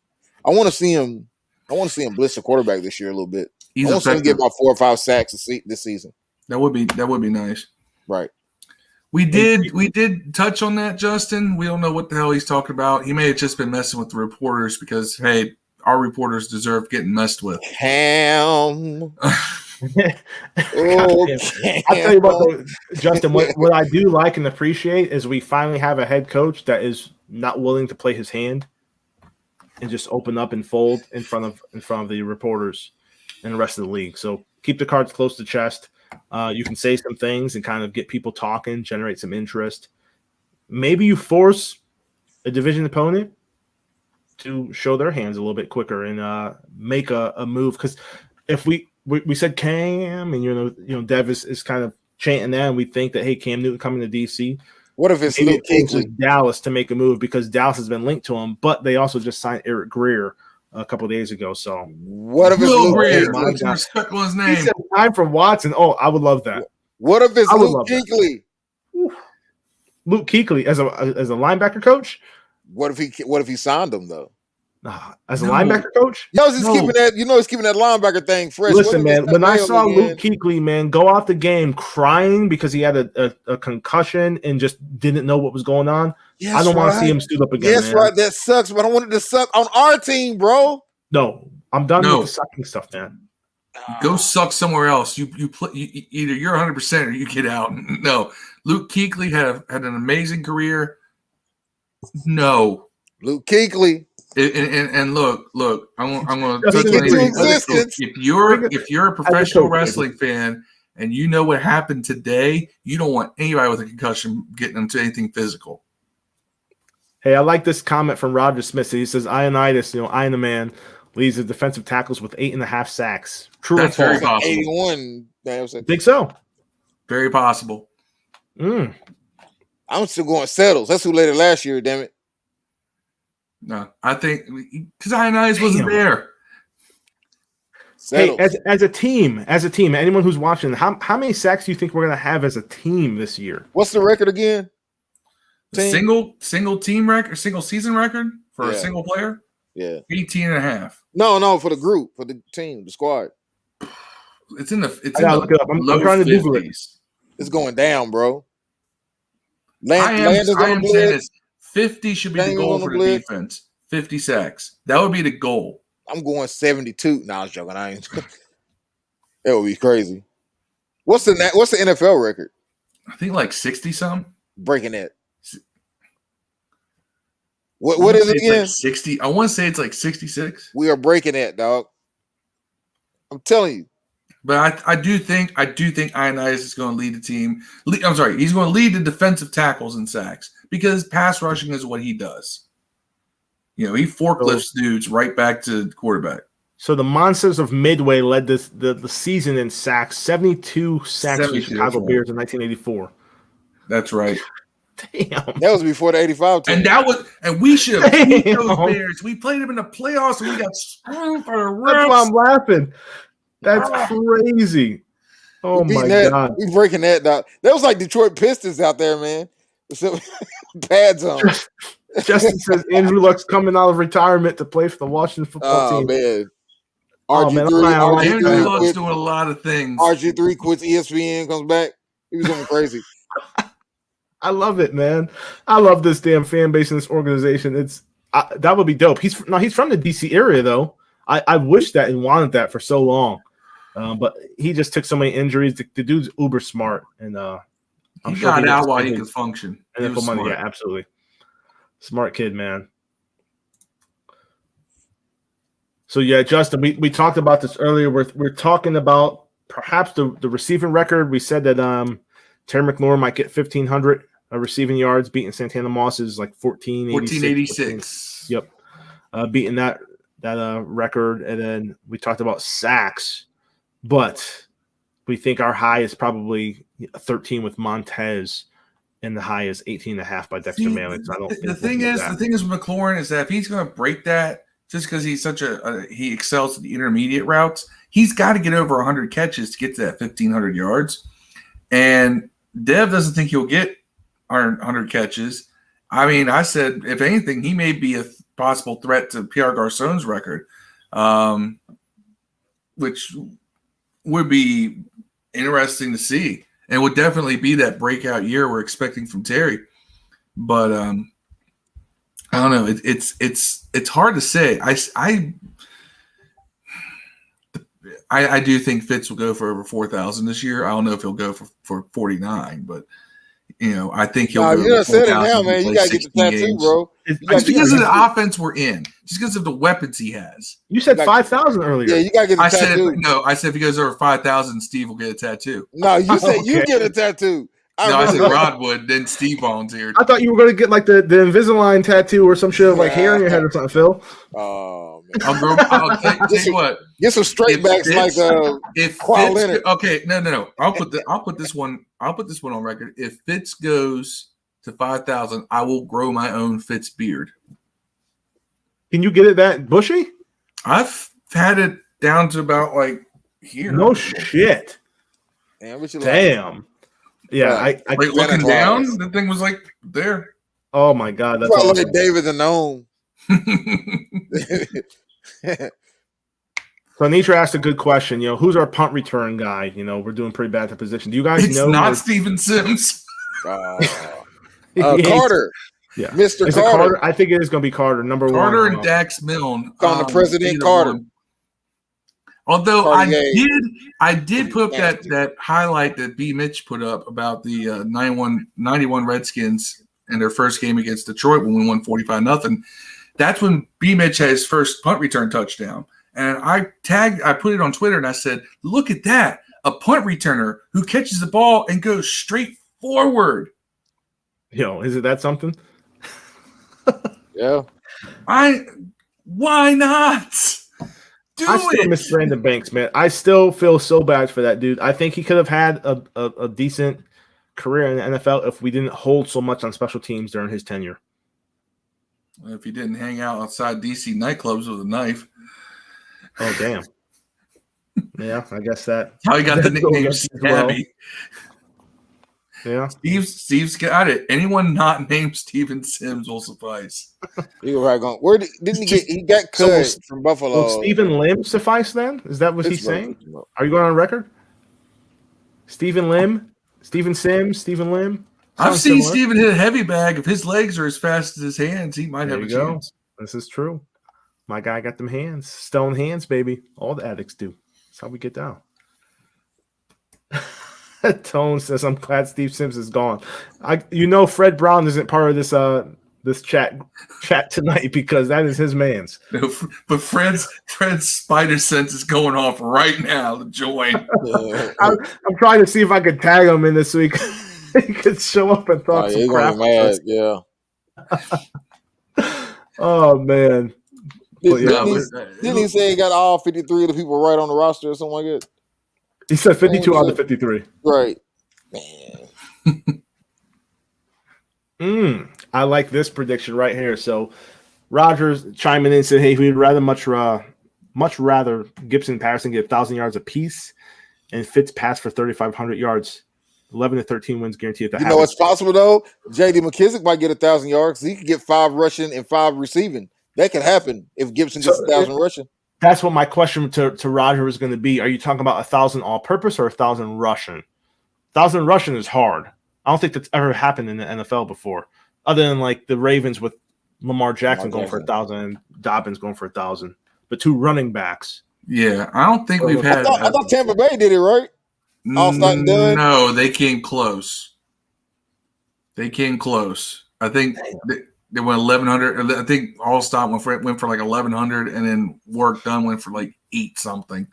I want to see him blitz the quarterback this year a little bit. I want to see him get about 4 or 5 sacks this season. That would be nice. Right. We did touch on that, Justin. We don't know what the hell he's talking about. He may have just been messing with the reporters because, hey, our reporters deserve getting messed with. Cam. I'll tell you what, Justin, what I do like and appreciate is we finally have a head coach that is not willing to play his hand and just open up and fold in front of the reporters and the rest of the league. So keep the cards close to chest. You can say some things and kind of get people talking, generate some interest. Maybe you force a division opponent to show their hands a little bit quicker and make a move. Because if we said Cam and you know Dev is kind of chanting that, and we think that hey, Cam Newton coming to DC. What if it's Luke Kuechly? Dallas to make a move because Dallas has been linked to him, but they also just signed Eric Greer a couple of days ago. So what if it's Luke Kuechly? Respect on his name. He said time for Watson. Oh, I would love that. What if it's Luke Kuechly? Luke Kuechly as a linebacker coach. What if he signed him though? As a linebacker coach? He's keeping that linebacker thing fresh. Listen, man, when I saw Luke Kuechly, man, go off the game crying because he had a concussion and just didn't know what was going on, I don't want to see him stood up again. Yes, right. That sucks, but I wanted to suck on our team, bro. No, I'm done with the sucking stuff, man. Go suck somewhere else. You play. Either you're 100% or you get out. No, Luke Kuechly had an amazing career. No, Luke Kuechly. And look, I'm going to touch on if you're a professional wrestling fan and you know what happened today, you don't want anybody with a concussion getting into anything physical. Hey, I like this comment from Roger Smith. He says, Ionitis, I am the man, leads the defensive tackles with 8.5 sacks. True or false? Very possible. 81. Think so? Very possible. I'm still going Settles. That's who led it last year, damn it. No, I think because Ionitis wasn't there. Hey, as a team, anyone who's watching, how many sacks do you think we're going to have as a team this year? What's the record again? Single team record, single season record for a single player? Yeah. 18.5. No, for the group, for the team, the squad. It's in the look it up. I'm trying to Google it. It's going down, bro. I am saying 50 should be the goal for the defense. 50 sacks. That would be the goal. I'm going 72. No, I was joking. I ain't. That would be crazy. What's the NFL record? I think like 60 something. Breaking that. What is it again? Like 60. I want to say it's like 66. We are breaking that, dog. I'm telling you. But I do think Ionitis is going to lead the team. I'm sorry, he's going to lead the defensive tackles in sacks because pass rushing is what he does. He forklifts dudes right back to the quarterback. So the Monsters of Midway led the season in sacks, 72 sacks for the Chicago Bears in 1984. That's right. Damn. That was before the 85 team. And we should have beat those Bears. We played them in the playoffs and we got screwed for the refs. That's why I'm laughing. That's crazy. Oh my God. We breaking that down. That was like Detroit Pistons out there, man. Pads on. Justin says Andrew Luck's coming out of retirement to play for the Washington football team. Man. RG3, Andrew Luck's doing a lot of things. RG3 quits ESPN, comes back. He was going crazy. I love it, man. I love this damn fan base in this organization. It's that would be dope. He's from the DC area though. I wish that and wanted that for so long, but he just took so many injuries. The dude's uber smart, and he got out while he could function. And money, yeah, absolutely. Smart kid, man. So yeah, Justin, we talked about this earlier. We're talking about perhaps the receiving record. We said that Terry McLaurin might get 1,500 receiving yards, beating Santana Moss's like 1486. Yep, beating that record. And then we talked about sacks, but we think our high is probably 13 with Montez, and the high is 18.5 by Dexter Manley. So the thing is with McLaurin is that if he's going to break that, just because he's such he excels at the intermediate routes, he's got to get over 100 catches to get to that 1,500 yards. And Dev doesn't think he'll get 100 catches. I mean, I said, if anything, he may be a possible threat to Pierre Garçon's record, which would be interesting to see. And would definitely be that breakout year we're expecting from Terry. But I don't know. It's hard to say. I do think Fitz will go for over 4,000 this year. I don't know if he'll go for 49, but I think he'll go. You said it now, man. You gotta get the tattoo, bro. Just because of the offense we're in, just because of the weapons he has. You said 5,000 earlier. Yeah, you gotta get the tattoo. I said if he goes over 5,000, Steve will get a tattoo. No, you said you get a tattoo. I said Rod would. Then Steve volunteered. I thought you were going to get like the Invisalign tattoo or some shit of like hair in your head or something, Phil. Oh man! I'll tell you what. Get some straight backs like okay, no. I'll put this one on record. If Fitz goes to 5,000, I will grow my own Fitz beard. Can you get it that bushy? I've had it down to about like here. No shit. Damn. Yeah, I looking down, the thing was like there. Oh my god, that's awesome. Like David the Gnome. So Anitra asked a good question. Who's our punt return guy? We're doing pretty bad at the position. Do you guys know? It's not Steven Sims. Carter. Yeah, Mr. Carter. I think it is going to be Carter. Number one. Carter and Dax Milne. On the President Carter. Although I did put up that highlight that B. Mitch put up about the 91 Redskins in their first game against Detroit when we won 45-0. That's when B. Mitch had his first punt return touchdown. And I put it on Twitter and I said, look at that. A punt returner who catches the ball and goes straight forward. Is that something? Yeah. Why not? I still miss Brandon Banks, man. I still feel so bad for that dude. I think he could have had a decent career in the NFL if we didn't hold so much on special teams during his tenure. If he didn't hang out outside DC nightclubs with a knife. Oh, damn. Yeah, I guess that. How he got the nickname Stabby. Yeah. Steve's got it. Anyone not named Steven Sims will suffice. He was right going. Where didn't he get? He got cut from Buffalo. Will Stephen Lim suffice then? Is that what he's saying? Are you going on record? Stephen Lim, Stephen Sims, Stephen Lim. I've seen Stephen hit a heavy bag. If his legs are as fast as his hands, he might have a chance. This is true. My guy got them hands, stone hands, baby. All the addicts do. That's how we get down. Tone says, "I'm glad Steve Sims is gone." Fred Brown isn't part of this chat tonight because that is his man's. No, but Fred's spider sense is going off right now to join. I'm trying to see if I could tag him in this week. He could show up and talk some crap. Mad, yeah. Oh man. Didn't he say he got all 53 of the people right on the roster or something like that? He said 52 out of 53. Right. Man. I like this prediction right here. So Rogers chiming in and said, hey, we'd much rather Gibson and Patterson get 1,000 yards apiece and Fitz pass for 3,500 yards. 11 to 13 wins guaranteed. You know what's possible though? J.D. McKissick might get 1,000 yards. He could get 5 rushing and 5 receiving. That could happen if Gibson gets 1,000 rushing. That's what my question to Roger was going to be. Are you talking about 1,000 all-purpose or 1,000 rushing? 1,000 rushing is hard. I don't think that's ever happened in the NFL before, other than like the Ravens with Lamar Jackson going for 1,000 and Dobbins going for 1,000. But 2 running backs. Yeah, I don't think we've had. I thought Tampa Bay did it right. All said and done. No, they came close. I think they went 1,100. I think All Stop went for like 1,100, and then Work Done went for like 8 something,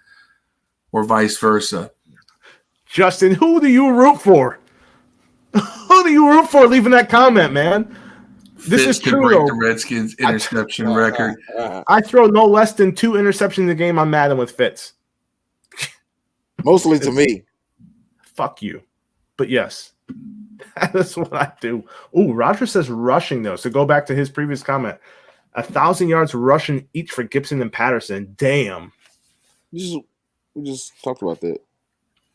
or vice versa. Justin, who do you root for? Who do you root for leaving that comment, man? This Fitz is true. Break the Redskins interception record. I throw no less than 2 interceptions in a game. I'm mad with Fitz. Mostly to me. Fuck you. But yes, that's what I do. Oh, Roger says rushing, though. So go back to his previous comment. 1,000 yards rushing each for Gibson and Patterson. Damn. We just talked about that.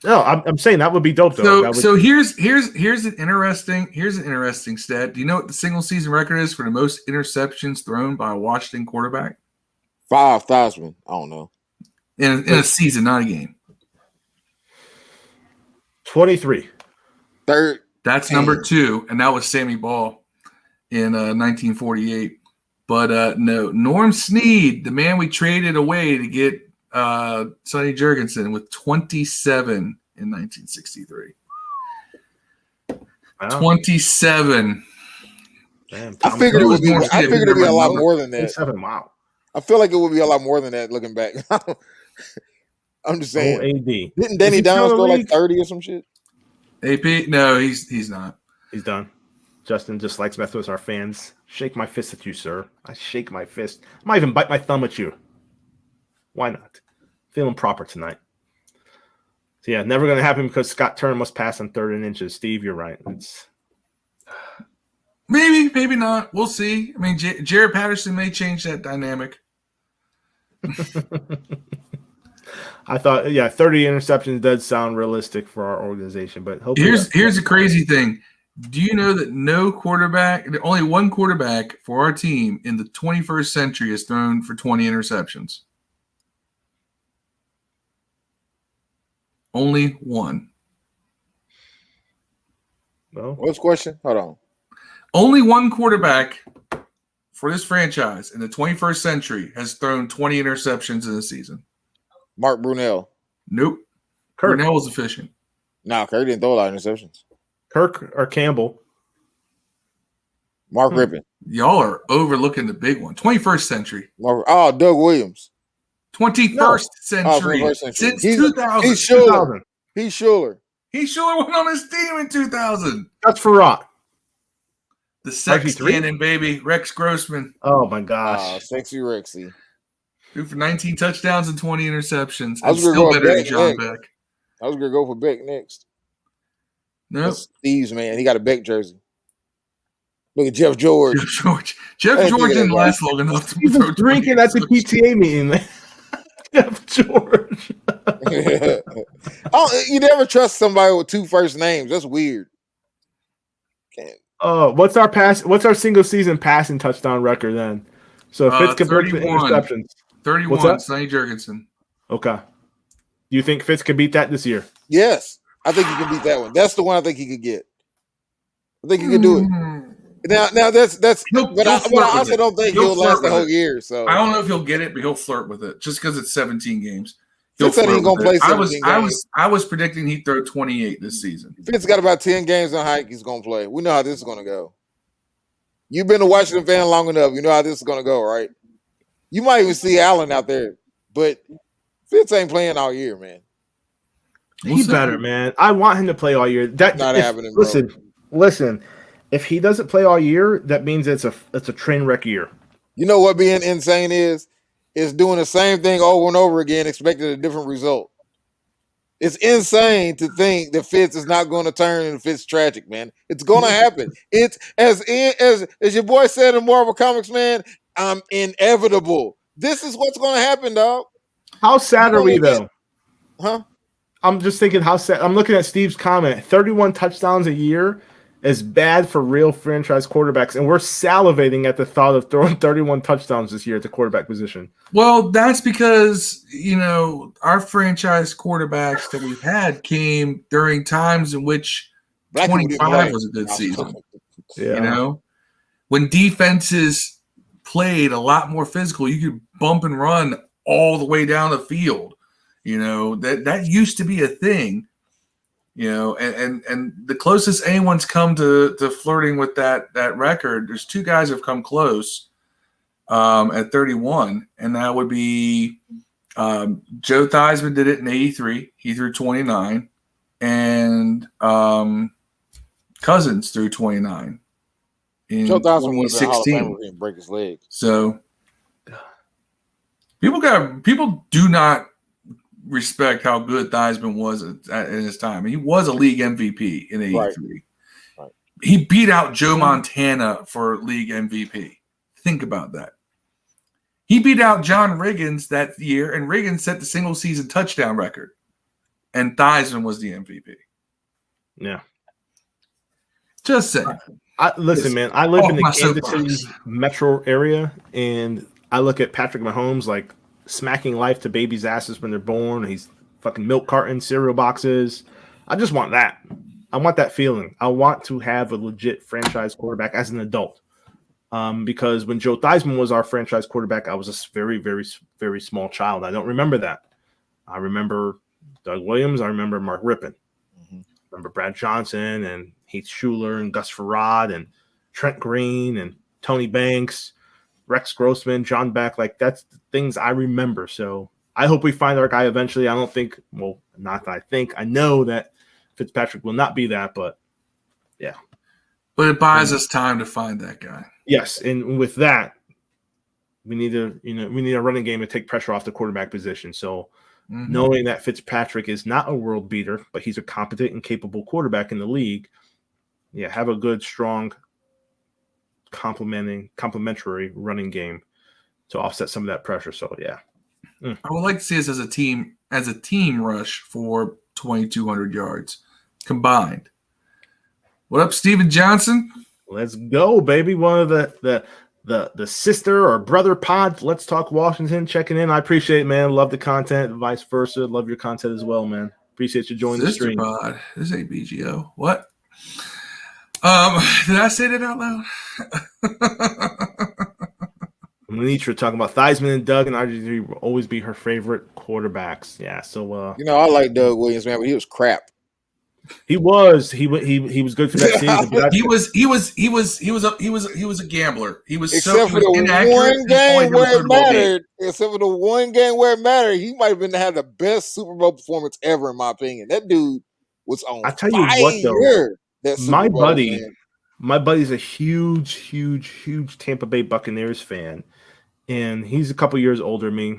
No, I'm saying that would be dope, though. So here's an interesting stat. Do you know what the single season record is for the most interceptions thrown by a Washington quarterback? 5,000. I don't know. In a season, not a game. 23. Third. That's number 2, and that was Sammy Ball in 1948. But no, Norm Snead, the man we traded away to get Sonny Jurgensen, with 27 in 1963. Wow. 27. Damn, I figured it would be. I figured it'd be a lot more than that. 27. Wow. I feel like it would be a lot more than that. Looking back, I'm just saying. AD. Didn't Danny Downs score like 30 or some shit? AP? No, he's not. He's done. Justin just likes messing with our fans. Shake my fist at you, sir. I shake my fist. I might even bite my thumb at you. Why not? Feeling proper tonight. So yeah, never going to happen because Scott Turner must pass on 3rd and inches. Steve, you're right. It's maybe not. We'll see. I mean, Jared Patterson may change that dynamic. I thought, 30 interceptions does sound realistic for our organization, but hopefully here's the crazy thing. Do you know that only one quarterback for our team in the 21st century has thrown for 20 interceptions? Only one. Well, what's the question? Hold on. Only one quarterback for this franchise in the 21st century has thrown 20 interceptions in a season. Mark Brunell. Nope. Kirk. Brunell was efficient. No, Kirk didn't throw a lot of interceptions. Kirk or Campbell. Mark Rippon. Y'all are overlooking the big one. 21st century. Doug Williams. 21st century. 21st century. Since 2000. He's Schuler. He's Schuler. Schuler went on his team in 2000. That's Farrat. The sex cannon, baby. Rex Grossman. Oh, my gosh. Sexy Rexy. Threw for 19 touchdowns and 20 interceptions. I was going to go better than John Beck. I was going to go for Beck next. No. Steve's, man. He got a Beck jersey. Look at Jeff George. Jeff George didn't last long enough to throw drinking at the PTA meeting. Jeff George. You never trust somebody with 2 first names. That's weird. What's our single season passing touchdown record then? So Fitz could break the interceptions. 31, Sonny Jurgensen. Okay. Do you think Fitz could beat that this year? Yes. I think he can beat that one. That's the one I think he could get. I think he can do it. Now that's but I also don't think he'll last the whole year. So I don't know if he'll get it, but he'll flirt with it just because it's 17 games. Fitz said he ain't gonna play 17 games. I was predicting he'd throw 28 this season. Fitz got about 10 games on hike. He's gonna play. We know how this is gonna go. You've been a Washington fan long enough. You know how this is gonna go, right? You might even see Allen out there, but Fitz ain't playing all year, man. He's better, man. I want him to play all year. That's not happening, bro. Listen. If he doesn't play all year, that means it's a train wreck year. You know what being insane is? It's doing the same thing over and over again, expecting a different result. It's insane to think that Fitz is not going to turn and Fitz tragic, man. It's going to happen. It's as your boy said in Marvel Comics, man. Inevitable. This is what's going to happen, dog. How sad are we though? Huh? I'm just thinking how sad. I'm looking at Steve's comment. 31 touchdowns a year is bad for real franchise quarterbacks, and we're salivating at the thought of throwing 31 touchdowns this year at the quarterback position. Well, that's because, our franchise quarterbacks that we've had came during times in which 25 was a good season. When defenses played a lot more physical, you could bump and run all the way down the field. That used to be a thing. And the closest anyone's come to flirting with that record, there's two guys have come close at 31, and that would be Joe Theismann did it in 83. He threw 29, and Cousins threw 29 in Joe Theismann was in 2016. And break his leg. So people do not respect how good Theismann was in his time. He was a league MVP in 83. Right. He beat out Joe Montana for league MVP. Think about that. He beat out John Riggins that year, and Riggins set the single season touchdown record. And Theismann was the MVP. Yeah. Just saying. Listen, man, I live in the Kansas City metro area, and I look at Patrick Mahomes like smacking life to babies' asses when they're born. He's fucking milk cartons, cereal boxes. I just want that. I want that feeling. I want to have a legit franchise quarterback as an adult. Because when Joe Theismann was our franchise quarterback, I was a very, very, very small child. I don't remember that. I remember Doug Williams. I remember Mark Rippon. I remember Brad Johnson and Heath Schuler and Gus Farad and Trent Green and Tony Banks, Rex Grossman, John Beck. Like, that's the things I remember. So I hope we find our guy eventually. I know that Fitzpatrick will not be that, but yeah. But it buys us time to find that guy. Yes, and with that, we need a running game to take pressure off the quarterback position. So knowing that Fitzpatrick is not a world beater, but he's a competent and capable quarterback in the league, have a good, strong, complementary running game to offset some of that pressure. So I would like to see us as a team rush for 2,200 yards combined. What up, Steven Johnson? Let's go, baby. One of the sister or brother pod. Let's Talk Washington checking in. I appreciate it, man. Love the content. Vice versa. Love your content as well, man. Appreciate you joining sister the stream. Pod. This ain't BGO. What? Did I say that out loud? Manitra talking about Theismann and Doug and RG3 will always be her favorite quarterbacks. Yeah, so I like Doug Williams, man, but he was crap. He was good for that season. But he was a gambler. He was except for the one game where it mattered. Except for the one game where it mattered, he might have had the best Super Bowl performance ever, in my opinion. That dude was on. I tell you what, though, my buddy's a huge Tampa Bay Buccaneers fan, and he's a couple years older than me.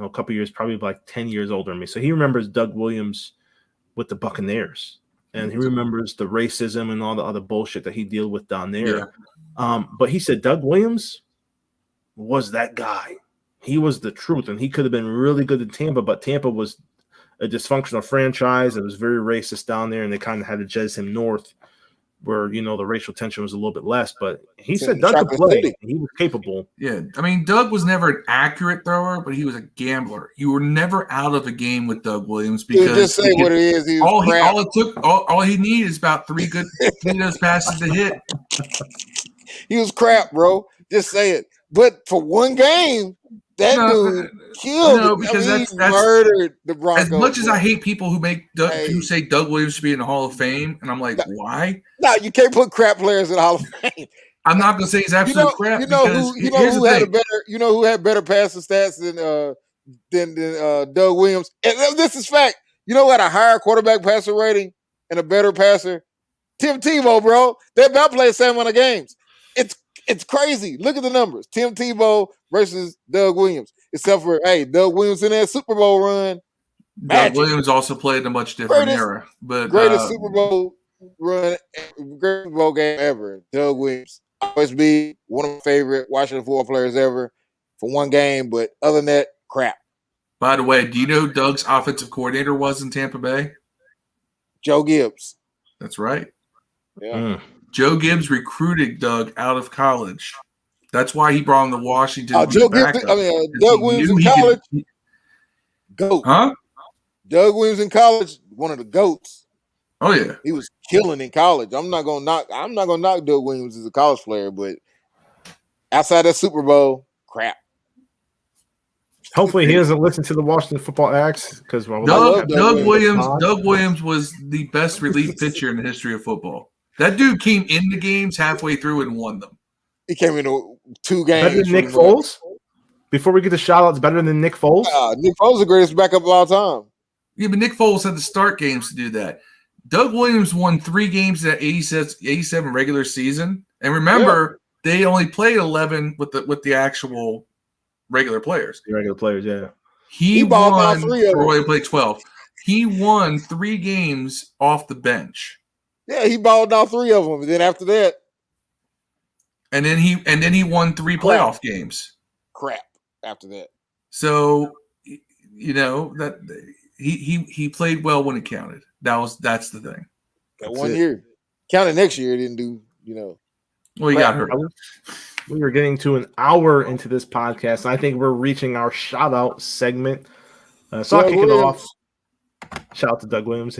A couple years, probably like 10 years older than me. So he remembers Doug Williams with the Buccaneers. And he remembers the racism and all the other bullshit that he dealt with down there. Yeah. But he said Doug Williams was that guy. He was the truth, and he could have been really good at Tampa, but Tampa was a dysfunctional franchise. It was very racist down there, and they kind of had to jazz him north where, the racial tension was a little bit less. But he said Doug could play. He was capable. Yeah. I mean, Doug was never an accurate thrower, but he was a gambler. You were never out of the game with Doug Williams because just say what it is. All he needed is about three good passes to hit. He was crap, bro. Just say it. But for one game, dude killed. Because that's murdered the Broncos. As much as I hate people who say Doug Williams should be in the Hall of Fame, and I'm like, why? No, you can't put crap players in the Hall of Fame. I'm not gonna say he's absolute crap. Who had better passing stats than Doug Williams? And this is fact. You know who had a higher quarterback passer rating and a better passer? Tim Tebow, bro. They're about to play the same amount of games. It's crazy. Look at the numbers. Tim Tebow versus Doug Williams. Except for, Doug Williams in that Super Bowl run. Doug Williams also played in a much different era. But greatest Super Bowl run, greatest Super Bowl game ever. Doug Williams. Always be one of my favorite Washington football players ever for one game. But other than that, crap. By the way, do you know who Doug's offensive coordinator was in Tampa Bay? Joe Gibbs. That's right. Yeah. Joe Gibbs recruited Doug out of college. That's why he brought him to Washington. Joe Gibbs. Doug Williams in college. Goat. Huh? Doug Williams in college. One of the goats. Oh yeah. He was killing in college. I'm not gonna knock Doug Williams as a college player, but outside that Super Bowl, crap. Hopefully he doesn't listen to the Washington Football Addicts because Doug Williams was the best relief pitcher in the history of football. That dude came into games halfway through and won them. He came into 2 games. Better than Nick Foles? Before we get to shout-outs, better than Nick Foles? Nick Foles is the greatest backup of all time. Yeah, but Nick Foles had to start games to do that. Doug Williams won 3 games in that 87 regular season. And remember, they only played 11 with the actual regular players. The regular players, yeah. He won 3 of them. Or they played 12. He won 3 games off the bench. Yeah, he balled out 3 of them. And then after that. And then he won 3 playoff games. Crap after that. So, that he played well when it counted. That's the thing. That 1 year. Counted next year, didn't do, Well, he got hurt. We were getting to an hour into this podcast. I think we're reaching our shout-out segment. So I'll kick it off. Shout out to Doug Williams.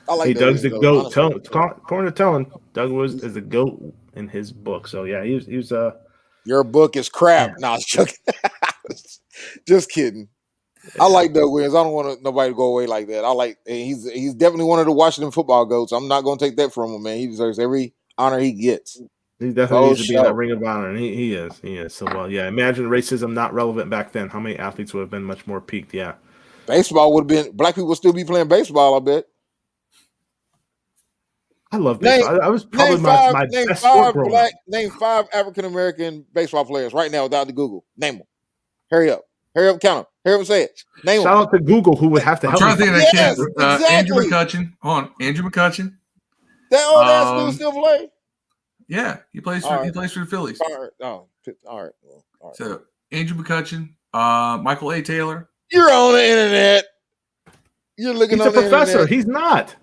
I like Doug's the GOAT. According to Tellen, Doug was the GOAT in his book. So yeah, he was your book is crap. No, I was joking. Just kidding. I like Doug Williams. I don't want nobody to go away like that. He's definitely one of the Washington football GOATs. I'm not going to take that from him, man. He deserves every honor he gets. He definitely needs to be in that Ring of Honor, and he is. So well, yeah. Imagine racism not relevant back then. How many athletes would have been much more peaked? Yeah. Baseball would have been. Black people would still be playing baseball, I bet. I love baseball. I was probably my best sport growing up. Name 5 African American baseball players right now without the Google. Name them. Hurry up, count them. Hurry up and say it. Name Shout out to Google who would have to help. I'm trying to think of that kid. Andrew McCutcheon. Hold on, Andrew McCutcheon. That old ass dude still play. Yeah, he plays for the Phillies. All right. So Andrew McCutcheon, Michael A. Taylor. You're on the internet. You're looking He's on the internet. He's a professor. He's not.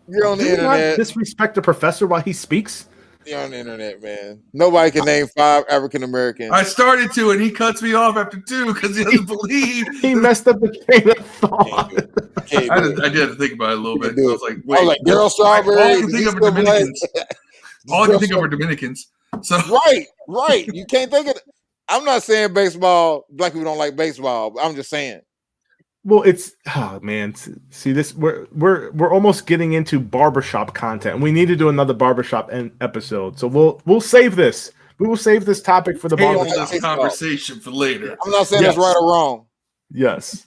You're on the internet. Not disrespect the professor while he speaks. You're on the internet, man. Nobody can name 5 African Americans. I started to, and he cuts me off after 2 because he doesn't believe. He messed up the train of thought. I did have to think about it a little bit. I was like, wait. Daryl Strawberry. All I can think of are Dominicans. All I can think of are Dominicans. So right. You can't think of it. I'm not saying baseball. Black people don't like baseball. I'm just saying. Well, see this. We're almost getting into barbershop content. We need to do another barbershop episode. So we'll save this. We will save this topic for the barbershop conversation for later. I'm not saying it's right or wrong. Yes,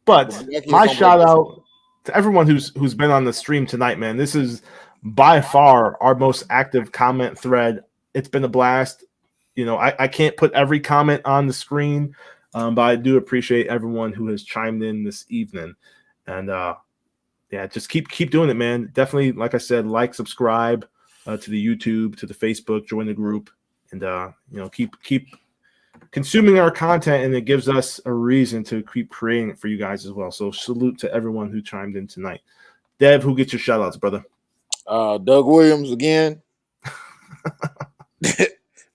but my shout out to everyone who's been on the stream tonight, man. This is by far our most active comment thread. It's been a blast. I can't put every comment on the screen. But I do appreciate everyone who has chimed in this evening, and just keep doing it, man. Definitely, like I said, subscribe to the YouTube, to the Facebook, join the group, and keep consuming our content, and it gives us a reason to keep creating it for you guys as well. So salute to everyone who chimed in tonight. Dev, who gets your shout outs, brother? Doug Williams again.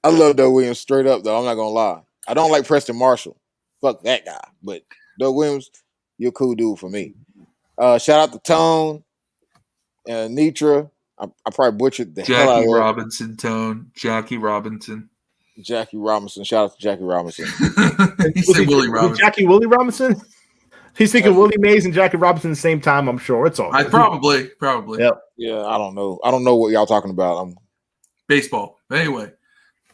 I love Doug Williams straight up, though. I'm not gonna lie. I don't like Preston Marshall. Fuck that guy. But Doug Williams, you're a cool dude for me. Shout out to Tone and Nitra. I probably butchered the hell out of Robinson, Tone. Jackie Robinson. Jackie Robinson. Shout out to Jackie Robinson. He said Willie Robinson. Willie Robinson? He's thinking Willie Mays and Jackie Robinson at the same time, I'm sure. It's all good. Probably. Yep. Yeah, I don't know. I don't know what y'all talking about. Baseball. Anyway.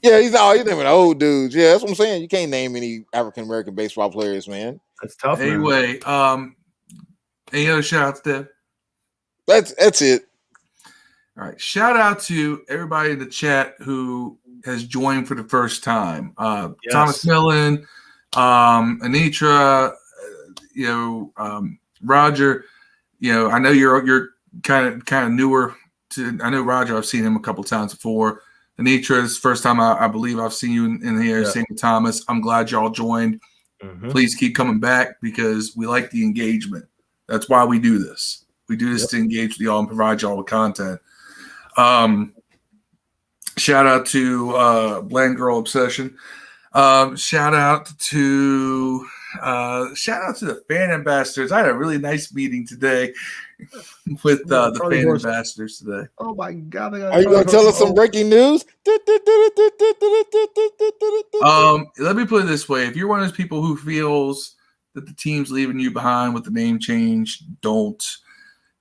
Yeah, he's naming old dudes. Yeah, that's what I'm saying. You can't name any African American baseball players, man. That's tough. Anyway, any other shout outs, Deb? That's it. All right. Shout out to everybody in the chat who has joined for the first time. Yes. Thomas Millen, Anitra, Roger. I know you're kind of newer to. I know Roger. I've seen him a couple times before. Anitra, is the first time I believe I've seen you in here. Yeah. Same with Thomas. I'm glad y'all joined. Mm-hmm. Please keep coming back because we like the engagement. That's why we do this. We do this to engage with y'all and provide y'all with content. Shout out to Bland Girl Obsession. Shout out to the fan ambassadors. I had a really nice meeting today with the fan ambassadors today. Oh my God! Are you going to tell us some breaking news? Let me put it this way: if you're one of those people who feels that the team's leaving you behind with the name change, don't.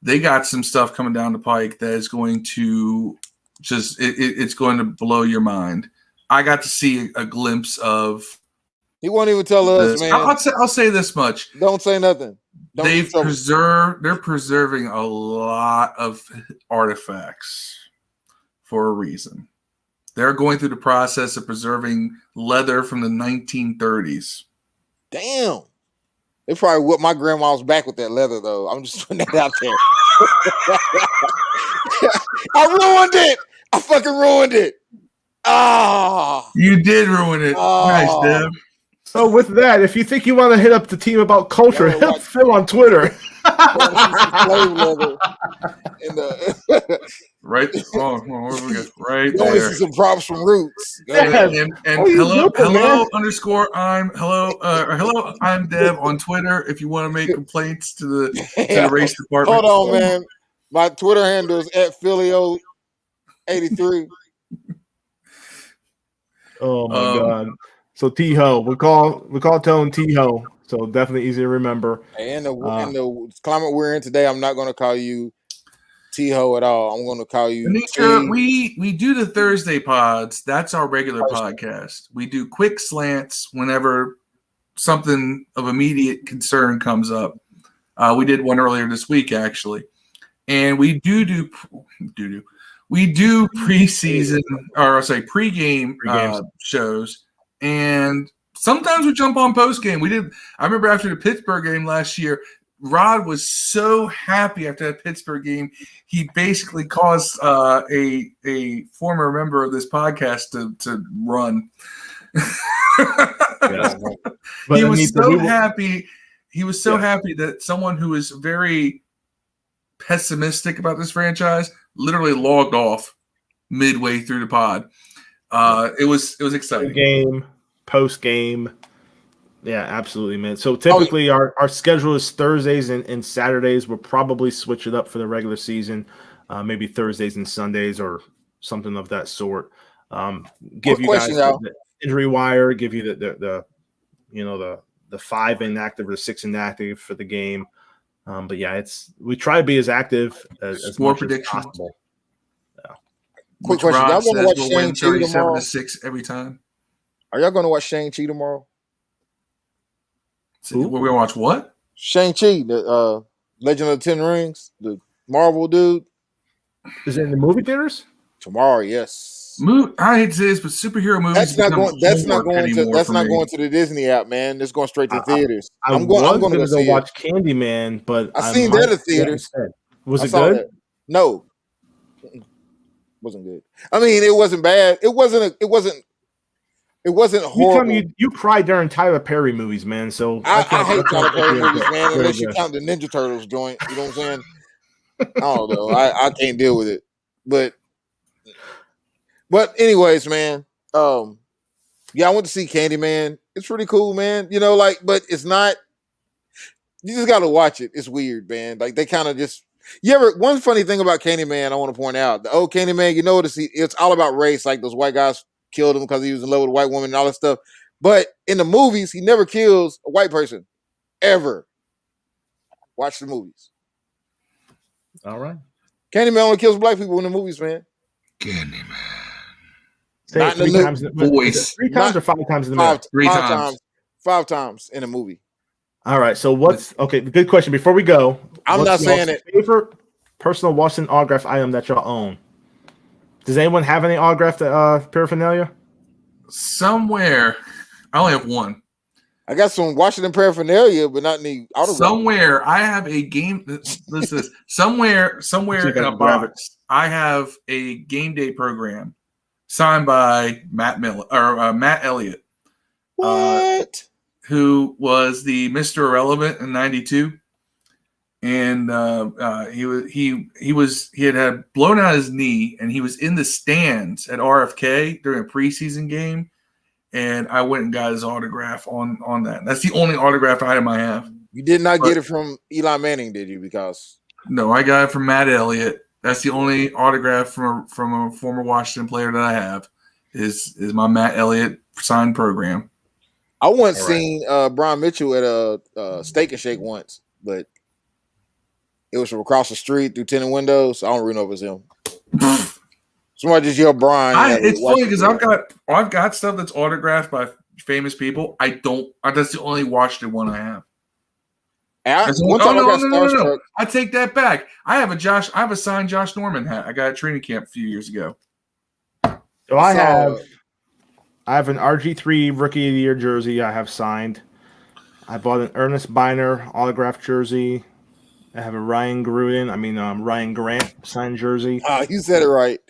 They got some stuff coming down the pike that is going to it's going to blow your mind. I got to see a glimpse of. He won't even tell us, man. I'll say this much. Don't say nothing. They're preserving a lot of artifacts for a reason. They're going through the process of preserving leather from the 1930s. Damn. They probably whipped my grandma's back with that leather, though. I'm just putting that out there. I ruined it. I fucking ruined it. Ah. You did ruin it. Nice, Deb. So with that, if you think you want to hit up the team about culture, hit up Phil on Twitter. Right. Oh, where we go? Right there. This is some props from Roots. And hello I'm Deb on Twitter. If you want to make complaints to the race department. Hold on, man. My Twitter handle is @Filio83. Oh my God. So T-Ho, we call Tone T-Ho. So definitely easy to remember. And the climate we're in today, I'm not going to call you T-Ho at all. I'm going to call you Anisha, we do the Thursday pods. That's our regular podcast. We do quick slants whenever something of immediate concern comes up. We did one earlier this week, actually. And we do preseason pregame shows. And sometimes we jump on post game. I remember after the Pittsburgh game last year, Rod was so happy after that Pittsburgh game. He basically caused a former member of this podcast to run. He was so happy. He was so happy that someone who is very pessimistic about this franchise literally logged off midway through the pod. It was exciting. Post game. Yeah, absolutely, man. So typically our schedule is Thursdays and Saturdays. We'll probably switch it up for the regular season, maybe Thursdays and Sundays or something of that sort. Give you guys the injury wire, give you the 5 inactive or 6 inactive for the game. But yeah, we try to be as active as much as possible. Yeah. Quick question: y'all going to watch Shang-Chi tomorrow? 37-6 every time. Are y'all going to watch Shang-Chi tomorrow? We're going to watch what? Shang-Chi, the Legend of the Ten Rings, the Marvel dude. Is it in the movie theaters? Tomorrow, yes. I hate to say this, but superhero movies. That's not going to the Disney app, man. It's going straight to theaters. I'm going to go watch Candyman, but I seen that at the theaters. Was it good? That. No, wasn't good. I mean, it wasn't bad. It wasn't horrible. You cry during Tyler Perry movies, man. So I hate Tyler Perry movies, man. Unless you count the Ninja Turtles joint, you know what I'm saying? I don't know. I can't deal with it. But anyways, man. I went to see Candyman. It's pretty cool, man. But it's not. You just got to watch it. It's weird, man. Like they kind of just. One funny thing about Candyman, I want to point out, the old Candyman. It's all about race. Like those white guys killed him because he was in love with a white woman and all that stuff. But in the movies, he never kills a white person. Ever. Watch the movies. All right. Candyman only kills black people in the movies, man. Candyman. Not in the times voice. 3 times or 5 times in the movie? 3 times. 5 times in a movie. All right. So good question. Before we go, I'm not saying it. Favorite personal Washington autograph item that y'all own? Does anyone have any autographed paraphernalia? Somewhere. I only have one. I got some Washington paraphernalia, but not any autograph. Somewhere I have a game. Listen, somewhere in a box, I have a game day program signed by Matt Elliott. What? who was the Mr. Irrelevant in '92, and he had blown out his knee, and he was in the stands at RFK during a preseason game, and I went and got his autograph on that. That's the only autograph item I have. You did not get it from Eli Manning, did you? Because no, I got it from Matt Elliott. That's the only autograph from a former Washington player that I have is my Matt Elliott signed program. I once seen Brian Mitchell at a Steak and Shake once, but it was from across the street through tinted windows. So I don't really know if it's him. Somebody just yelled Brian. It's funny because I've got stuff that's autographed by famous people. That's the only Washington one I have. No. I take that back. I have a signed Josh Norman hat. I got at training camp a few years ago. So I have an RG3 Rookie of the Year jersey I have signed. I bought an Ernest Biner autographed jersey. I have a Ryan Grant signed jersey. You said it right.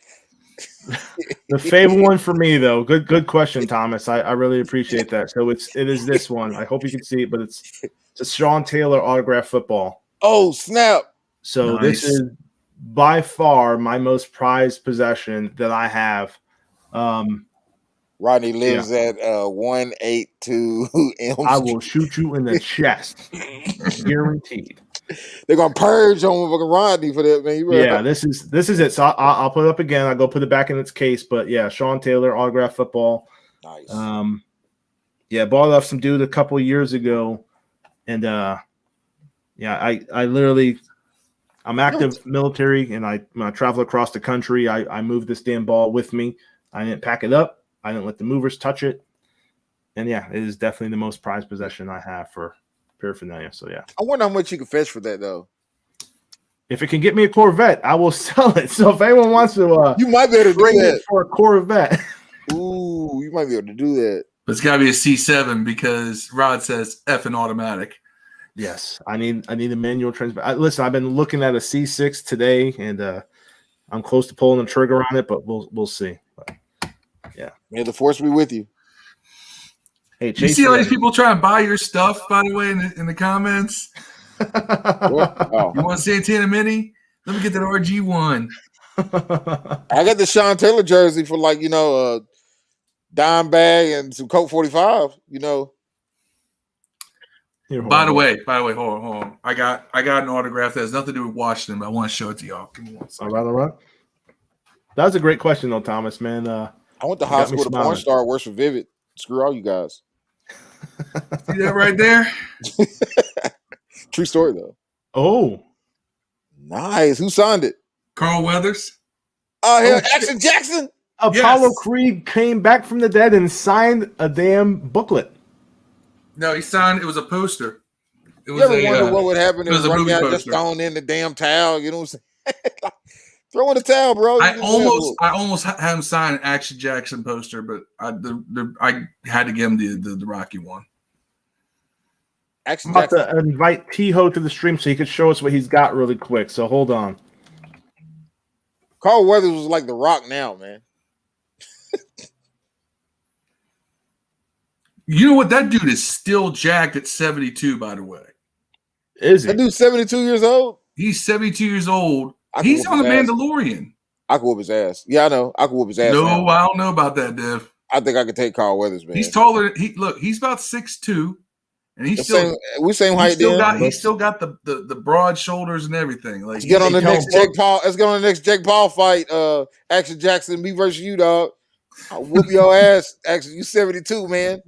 The favorite one for me, though. Good question, Thomas. I really appreciate that. So it is this one. I hope you can see it, but it's a Sean Taylor autographed football. Oh, snap. So This is by far my most prized possession that I have. Rodney lives at 182 Elm Street. I will shoot you in the chest. Guaranteed. They're gonna purge on fucking Rodney for that, man. Yeah, this is it. So I'll put it up again. I'll go put it back in its case. But yeah, Sean Taylor autographed football. Nice. Bought it off some dude a couple of years ago. And I literally, I'm active military, and when I travel across the country, I move this damn ball with me. I didn't pack it up. I didn't let the movers touch it. And yeah, it is definitely the most prized possession I have for paraphernalia. So yeah. I wonder how much you can fetch for that though. If it can get me a Corvette, I will sell it. So if anyone wants to, you might be able to do that for a Corvette. Ooh, you might be able to do that. But it's got to be a C7 because Rod says effing automatic. Yes, I need a manual transmission. Listen, I've been looking at a C6 today, and I'm close to pulling the trigger on it, but we'll see. But, yeah, may the force be with you. Hey, you see all these people trying to buy your stuff? By the way, in the comments, you want Santana Mini? Let me get that RG1. I got the Sean Taylor jersey for dime bag and some Coke 45, By the way, hold on. I got an autograph that has nothing to do with Washington, but I want to show it to y'all. Give me one second. All right. That was a great question, though, Thomas, man. I went to high school with a porn star, works for Vivid. Screw all you guys. See that right there? True story, though. Oh. Nice. Who signed it? Carl Weathers. Oh, hell, Action Jackson. Apollo Creed came back from the dead and signed a damn booklet. No, he signed. It was a poster. It was you ever wonder what would happen if one guy just thrown in the damn towel? You know what I'm saying? Throw in the towel, bro. I almost had him sign an Action Jackson poster, but I had to give him the Rocky one. Action I'm about to invite T-Ho to the stream so he could show us what he's got really quick. So hold on. Carl Weathers was like The Rock now, man. You know what? That dude is still jacked at 72, by the way. Is he? That dude's 72 years old? He's 72 years old. He's on The Mandalorian. I could whoop his ass. Yeah, I know. I could whoop his ass. No, now. I don't know about that, Dev. I think I could take Carl Weathers, man. He's taller. He's about 6'2", and he's still same height. He's still got the broad shoulders and everything. Like, let's get on the next Jake Paul. Let's get on the next Jake Paul fight. Action Jackson, me versus you, dog. I'll whoop your ass. Actually, you 72, man.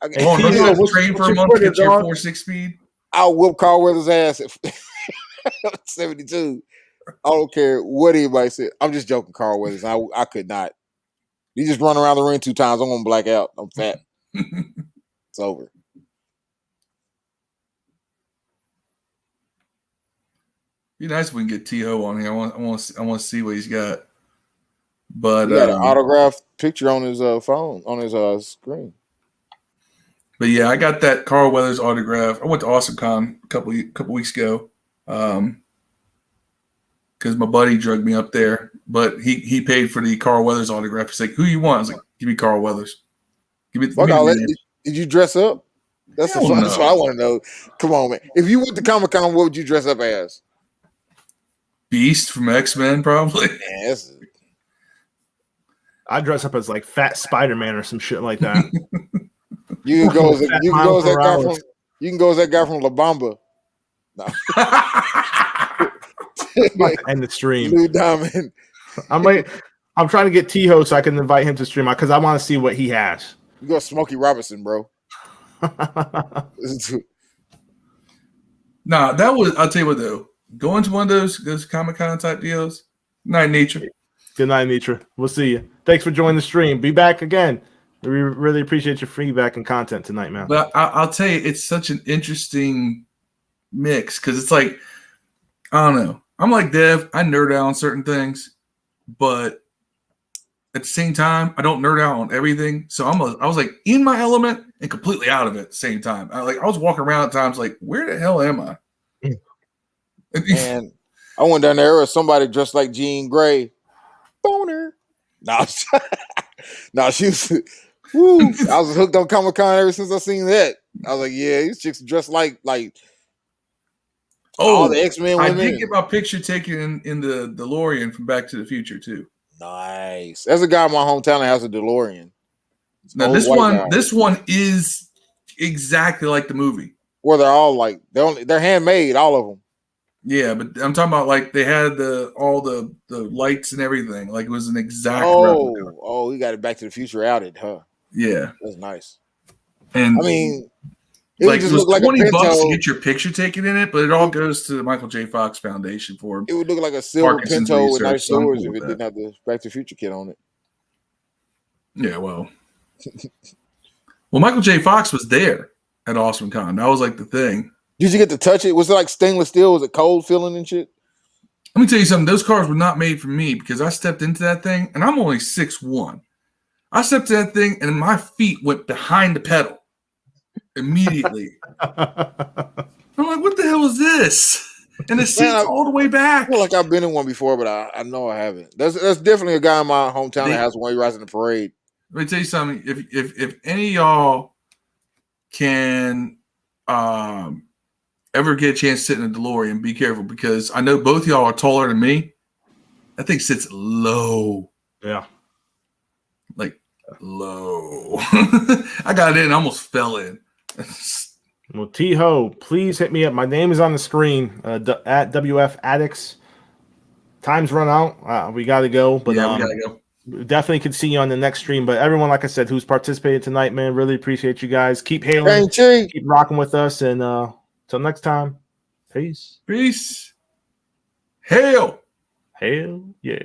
Don't you have to train for a month to get your 4.6 speed? I'll whoop Carl Weathers' ass at 72. I don't care what anybody said. I'm just joking, Carl Weathers. I could not. You just run around the ring 2 times. I'm gonna black out. I'm fat. It's over. Be nice if we can get T.O. on here. I want to see what he's got. But he got an autographed picture on his phone on his screen. But yeah, I got that Carl Weathers autograph. I went to AwesomeCon a couple weeks ago, because my buddy drugged me up there. But he paid for the Carl Weathers autograph. He's like, "Who you want?" I was like, "Give me Carl Weathers." Give me. Did you dress up? That's what I want to know. Come on, man. If you went to Comic-Con, what would you dress up as? Beast from X-Men, probably. Man, I'd dress up as like Fat Spider-Man or some shit like that. You can go as that guy from La Bamba. No. End the stream. Lou Diamond. I'm trying to get T-Ho so I can invite him to stream because I want to see what he has. You go Smokey Robinson, bro. Nah, I'll tell you what though. Going to one of those Comic-Con type deals. Night, Nature. Good night, Mitra. We'll see you. Thanks for joining the stream. Be back again. We really appreciate your feedback and content tonight, man. But I'll tell you, it's such an interesting mix because it's like, I don't know. I'm like Dev. I nerd out on certain things, but at the same time, I don't nerd out on everything. So I was like in my element and completely out of it at the same time. I was walking around at times like, where the hell am I? And I went down there with somebody dressed like Jean Grey. Boner. No, she was. Woo, I was hooked on Comic-Con ever since I seen that. I was like, yeah, these chicks dressed like all the X-Men women. I did get my picture taken in the DeLorean from Back to the Future too. Nice. There's a guy in my hometown that has a DeLorean. Now this one is exactly like the movie. Where they're all like they're handmade, all of them. Yeah, but I'm talking about like they had all the lights and everything. Like it was an exact replica. Oh, you got it Back to the Future outed, huh? Yeah. That's nice. And I mean, it was like $20 to get your picture taken in it, but it all goes to the Michael J. Fox Foundation for it would look like a silver Pinto with nice doors if it didn't have the Back to the Future kit on it. Yeah, well. Michael J. Fox was there at Awesome Con. That was like the thing. Did you get to touch it? Was it like stainless steel? Was it cold feeling and shit? Let me tell you something. Those cars were not made for me because I stepped into that thing and I'm only 6'1". I stepped in that thing and my feet went behind the pedal immediately. I'm like, what the hell is this? And the seat's all the way back. I feel like I've been in one before, but I know I haven't. There's definitely a guy in my hometown that has one. He rides in the parade. Let me tell you something. If any of y'all can ever get a chance to sit in a DeLorean, be careful because I know both y'all are taller than me. That thing sits low. Yeah. Like low. I got in and almost fell in. Well, T-Ho, please hit me up. My name is on the screen at WF Addicts. Time's run out. We got to go. But yeah, we got to go. Definitely can see you on the next stream. But everyone, like I said, who's participated tonight, man, really appreciate you guys. Keep hailing. Keep rocking with us. And till next time, peace. Peace. Hail. Hell yeah.